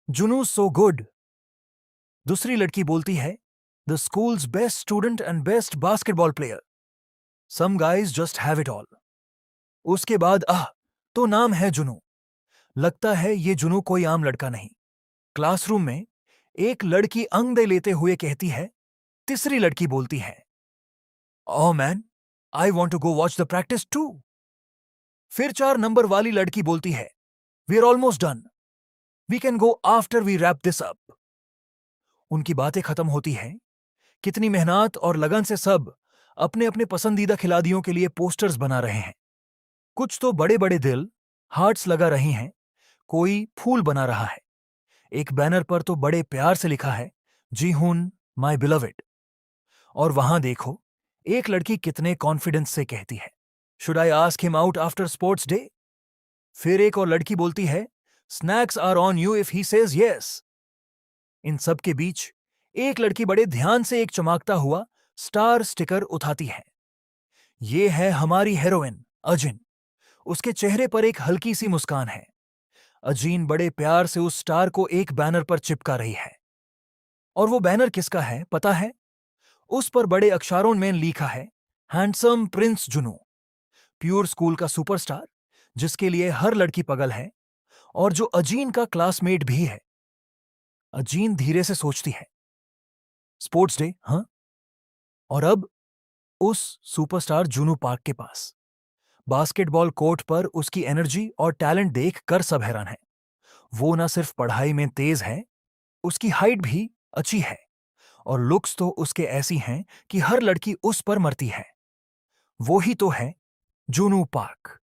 Junu so good. दूसरी लड़की बोलती है, the school's best student and best basketball player. Some guys just have it all. उसके बाद तो नाम है जुनू। लगता है ये जुनू कोई आम लड़का नहीं। क्लासरूम में एक लड़की अंगड़े लेते हुए कहती है। तीसरी लड़की बोलती है, oh man, I want to go watch the practice too. फिर 4 नंबर वाली लड़की बोलती है, we are almost done, we can go after we wrap this up. उनकी बातें खत्म होती है। कितनी मेहनत और लगन से सब अपने अपने पसंदीदा खिलाड़ियों के लिए पोस्टर्स बना रहे हैं। कुछ तो बड़े बड़े दिल, हार्ट्स लगा रही हैं, कोई फूल बना रहा है। एक बैनर पर तो बड़े प्यार से लिखा है, जी हून माई बिलवेड। और वहां देखो, एक लड़की कितने कॉन्फिडेंस से कहती है, should I ask him out after sports day? फिर एक और लड़की बोलती है, snacks are on you if he says yes. इन सब के बीच एक लड़की बड़े ध्यान से एक चमकता हुआ स्टार स्टिकर उठाती है। ये है हमारी हीरोइन अजिन। उसके चेहरे पर एक हल्की सी मुस्कान है। अजीन बड़े प्यार से उस स्टार को एक बैनर पर चिपका रही है। और वो बैनर किसका है पता है? उस पर बड़े अक्षरों में लिखा है, हैंडसम प्रिंस जुनू, प्योर स्कूल का सुपरस्टार, जिसके लिए हर लड़की पगल है और जो अजीन का क्लासमेट भी है। अजीन धीरे से सोचती है, स्पोर्ट्स डे, हाँ? और अब उस सुपरस्टार जुनू पार्क के पास बास्केटबॉल कोर्ट पर उसकी एनर्जी और टैलेंट देख कर सब हैरान है। वो ना सिर्फ पढ़ाई में तेज है, उसकी हाइट भी अच्छी है और लुक्स तो उसके ऐसी हैं कि हर लड़की उस पर मरती है। वो ही तो है जूनू पार्क,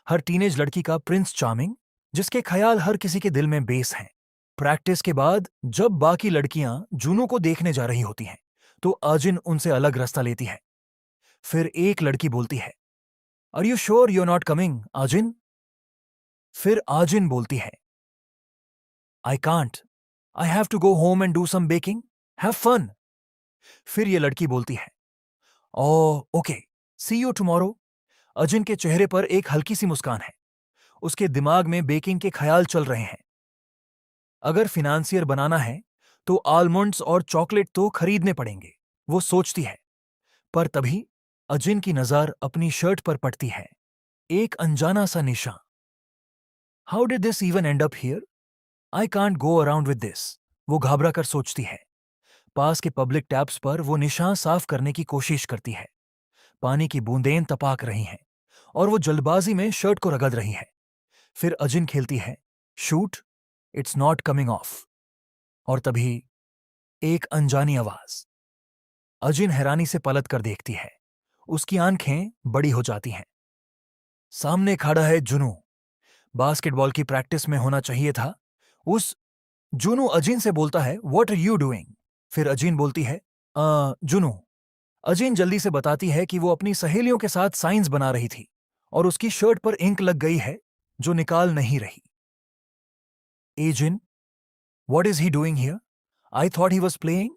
हर टीनेज लड़की का प्रिंस चार्मिंग, जिसके ख्याल हर किसी के दिल में बेस हैं। प्रैक्टिस के बाद जब बाकी लड़कियां जूनू को देखने जा रही होती हैं, तो अजिन उनसे अलग रास्ता लेती है। फिर एक लड़की बोलती है, are you sure you are not coming Ajin? फिर आजिन बोलती है, I can't, I have to go home and do some baking, have fun. फिर ये लड़की बोलती है, oh okay, see you tomorrow. Ajin के चेहरे पर एक हल्की सी मुस्कान है। उसके दिमाग में बेकिंग के ख्याल चल रहे हैं। अगर फिनांसियर बनाना है तो आलमंड्स और चॉकलेट तो खरीदने पड़ेंगे, वो सोचती है। पर तभी अजिन की नजर अपनी शर्ट पर पड़ती है, एक अनजाना सा निशान। How did this even and up here? I can't go around with this, वो घबरा कर सोचती है। पास के पब्लिक टैप्स पर वो निशान साफ करने की कोशिश करती है। पानी की बूंदें तपाक रही हैं और वो जल्दबाजी में शर्ट को रगड़ रही है। फिर अजिन खेलती है, shoot, it's not coming of. और तभी एक अनजानी आवाज। अजिन हैरानी से पलट कर देखती है। उसकी आंखें बड़ी हो जाती हैं। सामने खड़ा है जुनू। बास्केटबॉल की प्रैक्टिस में होना चाहिए था। उस जुनू अजिन से बोलता है, व्हाट आर यू डूइंग? फिर अजिन बोलती है, जुनू। अजिन जल्दी से बताती है कि वो अपनी सहेलियों के साथ साइंस बना रही थी और उसकी शर्ट पर इंक लग गई है जो निकाल नहीं रही। एजिन, what is he doing here? I thought he was playing.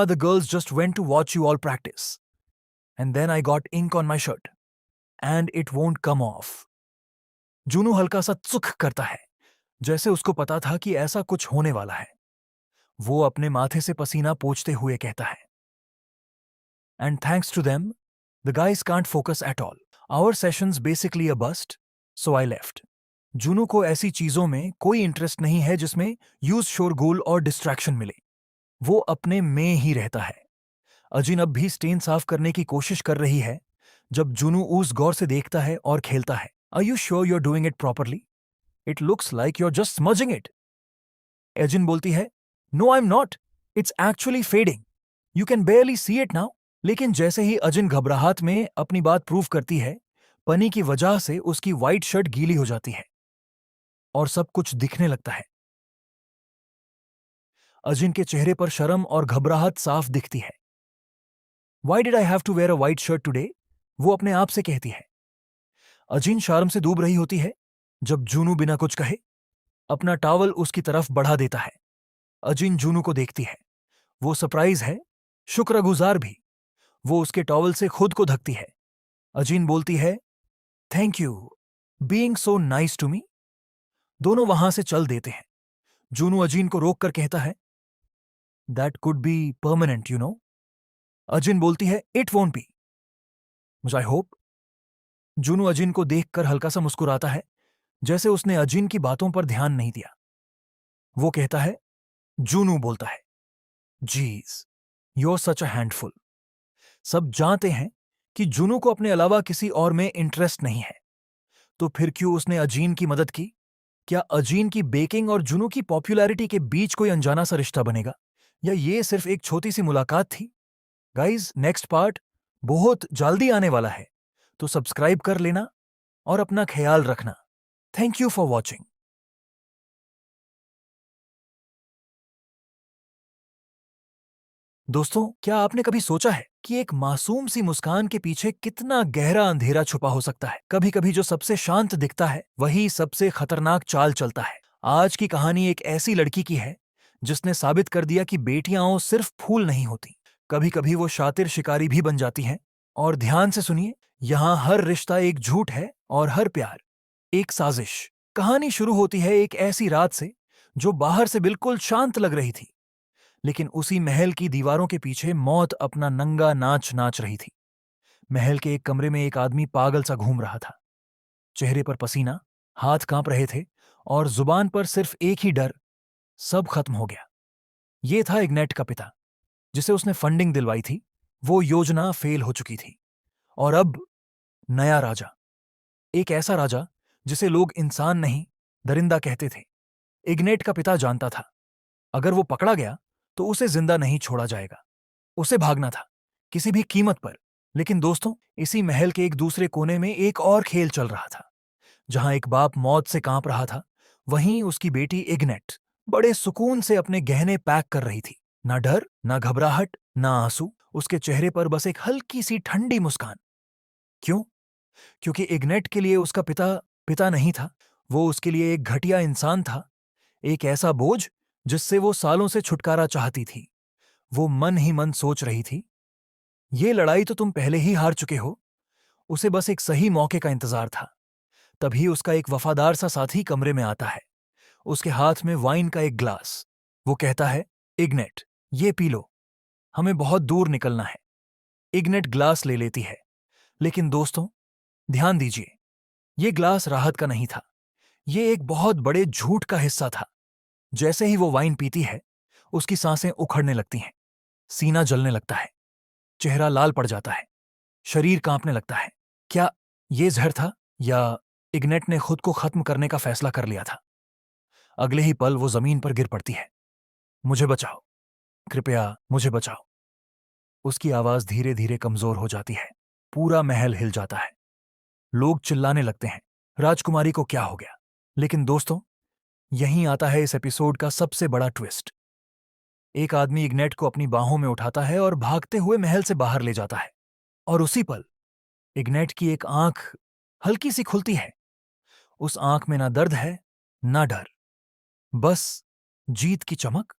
The girls just went to watch you all practice and then I got ink on my shirt and it won't come off. जुनू हल्का सा चुख करता है, जैसे उसको पता था कि ऐसा कुछ होने वाला है। वो अपने माथे से पसीना पोंछते हुए कहता है, and thanks to them the guys can't focus at all, our sessions basically a bust, so I left. जुनू को ऐसी चीजों में कोई इंटरेस्ट नहीं है जिसमें यूज शोरगुल और डिस्ट्रैक्शन मिले। वो अपने में ही रहता है। अजिन अब भी स्टेन साफ करने की कोशिश कर रही है जब जुनू उस गौर से देखता है और खेलता है, are you sure you are doing it properly? It looks like you are just smudging it. अजिन बोलती है, no I am not, it's actually fading, you can barely see it now. लेकिन जैसे ही अजिन घबराहट में अपनी बात प्रूव करती है, पनी की वजह से उसकी व्हाइट शर्ट गीली हो जाती है और सब कुछ दिखने लगता है। अजिन के चेहरे पर शर्म और घबराहट साफ दिखती है। Why did I have to wear a white shirt today, वो अपने आप से कहती है। अजिन शर्म से डूब रही होती है जब जूनू बिना कुछ कहे अपना टॉवल उसकी तरफ बढ़ा देता है। अजिन जूनू को देखती है। वो सरप्राइज है, शुक्रगुजार भी। वो उसके टॉवल से खुद को ढकती है। अजिन बोलती है, thank you being so nice to me. दोनों वहां से चल देते हैं। जूनू अजिन को रोक कर कहता है, that could be permanent you know. अजिन बोलती है, इट वोंट बी, मुझे आई होप। जूनू अजिन को देखकर हल्का सा मुस्कुराता है, जैसे उसने अजिन की बातों पर ध्यान नहीं दिया। वो कहता है, जूनू बोलता है, geez you are such a handful. सब जानते हैं कि जूनू को अपने अलावा किसी और में इंटरेस्ट नहीं है, तो फिर क्यों उसने अजीन की मदद की? क्या अजीन की बेकिंग और जूनू की पॉपुलैरिटी के बीच कोई अनजाना सा रिश्ता बनेगा, या ये सिर्फ एक छोटी सी मुलाकात थी? गाइज, नेक्स्ट पार्ट बहुत जल्दी आने वाला है, तो सब्सक्राइब कर लेना और अपना ख्याल रखना। Thank you for watching. दोस्तों, क्या आपने कभी सोचा है कि एक मासूम सी मुस्कान के पीछे कितना गहरा अंधेरा छुपा हो सकता है? कभी कभी जो सबसे शांत दिखता है वही सबसे खतरनाक चाल चलता है। आज की कहानी एक ऐसी लड़की की है जिसने साबित कर दिया कि बेटियां सिर्फ फूल नहीं होती, कभी कभी वो शातिर शिकारी भी बन जाती हैं। और ध्यान से सुनिए, यहाँ हर रिश्ता एक झूठ है और हर प्यार एक साजिश। कहानी शुरू होती है एक ऐसी रात से जो बाहर से बिल्कुल शांत लग रही थी, लेकिन उसी महल की दीवारों के पीछे मौत अपना नंगा नाच नाच रही थी। महल के एक कमरे में एक आदमी पागल सा घूम रहा था। चेहरे पर पसीना, हाथ कांप रहे थे और जुबान पर सिर्फ एक ही डर, सब खत्म हो गया। ये था इग्नेट का पिता, जिसे उसने फंडिंग दिलवाई थी। वो योजना फेल हो चुकी थी। और अब नया राजा, एक ऐसा राजा जिसे लोग इंसान नहीं, दरिंदा कहते थे। इग्नेट का पिता जानता था, अगर वो पकड़ा गया तो उसे जिंदा नहीं छोड़ा जाएगा। उसे भागना था, किसी भी कीमत पर। लेकिन दोस्तों, इसी महल के एक दूसरे कोने में एक और खेल चल रहा था। जहां एक बाप मौत से कांप रहा था, वहीं उसकी बेटी इग्नेट बड़े सुकून से अपने गहने पैक कर रही थी। ना डर, ना घबराहट, ना आंसू, उसके चेहरे पर बस एक हल्की सी ठंडी मुस्कान। क्यों? क्योंकि इग्नेट के लिए उसका पिता पिता नहीं था। वो उसके लिए एक घटिया इंसान था, एक ऐसा बोझ जिससे वो सालों से छुटकारा चाहती थी। वो मन ही मन सोच रही थी, ये लड़ाई तो तुम पहले ही हार चुके हो। उसे बस एक सही मौके का इंतजार था। तभी उसका एक वफादार सा साथी कमरे में आता है, उसके हाथ में वाइन का एक ग्लास। वो कहता है, इग्नेट, ये पी लो, हमें बहुत दूर निकलना है। इग्नेट ग्लास ले लेती है। लेकिन दोस्तों, ध्यान दीजिए, ये ग्लास राहत का नहीं था, ये एक बहुत बड़े झूठ का हिस्सा था। जैसे ही वो वाइन पीती है, उसकी सांसें उखड़ने लगती हैं, सीना जलने लगता है, चेहरा लाल पड़ जाता है, शरीर कांपने लगता है। क्या ये जहर था, या इग्नेट ने खुद को खत्म करने का फैसला कर लिया था? अगले ही पल वो जमीन पर गिर पड़ती है। मुझे बचाओ, कृपया मुझे बचाओ। उसकी आवाज धीरे धीरे कमजोर हो जाती है। पूरा महल हिल जाता है। लोग चिल्लाने लगते हैं, राजकुमारी को क्या हो गया? लेकिन दोस्तों, यहीं आता है इस एपिसोड का सबसे बड़ा ट्विस्ट। एक आदमी इग्नेट को अपनी बाहों में उठाता है और भागते हुए महल से बाहर ले जाता है। और उसी पल इग्नेट की एक आंख हल्की सी खुलती है। उस आंख में ना दर्द है, ना डर, बस जीत की चमक।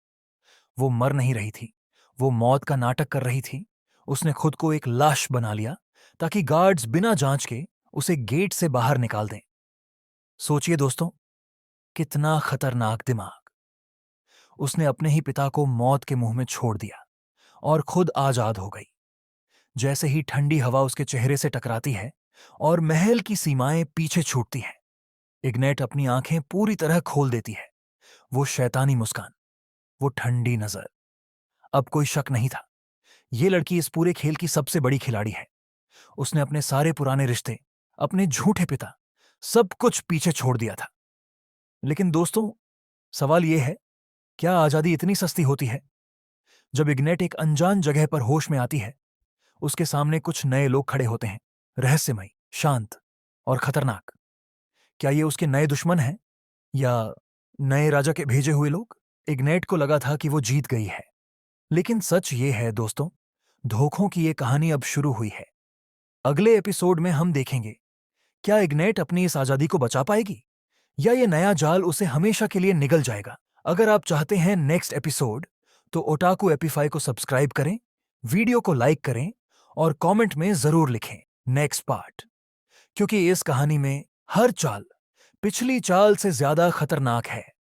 वो मर नहीं रही थी, वो मौत का नाटक कर रही थी। उसने खुद को एक लाश बना लिया ताकि गार्ड्स बिना जांच के उसे गेट से बाहर निकाल दें। सोचिए दोस्तों, कितना खतरनाक दिमाग। उसने अपने ही पिता को मौत के मुंह में छोड़ दिया और खुद आजाद हो गई। जैसे ही ठंडी हवा उसके चेहरे से टकराती है और महल की सीमाएं पीछे छूटती हैं, इग्नेट अपनी आंखें पूरी तरह खोल देती है। वो शैतानी मुस्कान, वो ठंडी नजर। अब कोई शक नहीं था, ये लड़की इस पूरे खेल की सबसे बड़ी खिलाड़ी है। उसने अपने सारे पुराने रिश्ते, अपने झूठे पिता, सब कुछ पीछे छोड़ दिया था। लेकिन दोस्तों, सवाल यह है, क्या आजादी इतनी सस्ती होती है? जब इग्नेट एक अनजान जगह पर होश में आती है, उसके सामने कुछ नए लोग खड़े होते हैं, रहस्यमयी, शांत और खतरनाक। क्या ये उसके नए दुश्मन हैं या नए राजा के भेजे हुए लोग? इग्नेट को लगा था कि वो जीत गई है, लेकिन सच ये है दोस्तों, धोखों की ये कहानी अब शुरू हुई है। अगले एपिसोड में हम देखेंगे, क्या इग्नेट अपनी इस आजादी को बचा पाएगी या ये नया जाल उसे हमेशा के लिए निगल जाएगा? अगर आप चाहते हैं नेक्स्ट एपिसोड, तो ओटाकू एपिफाई को सब्सक्राइब करें, वीडियो को लाइक करें और कमेंट में जरूर लिखें नेक्स्ट पार्ट, क्योंकि इस कहानी में हर चाल पिछली चाल से ज्यादा खतरनाक है।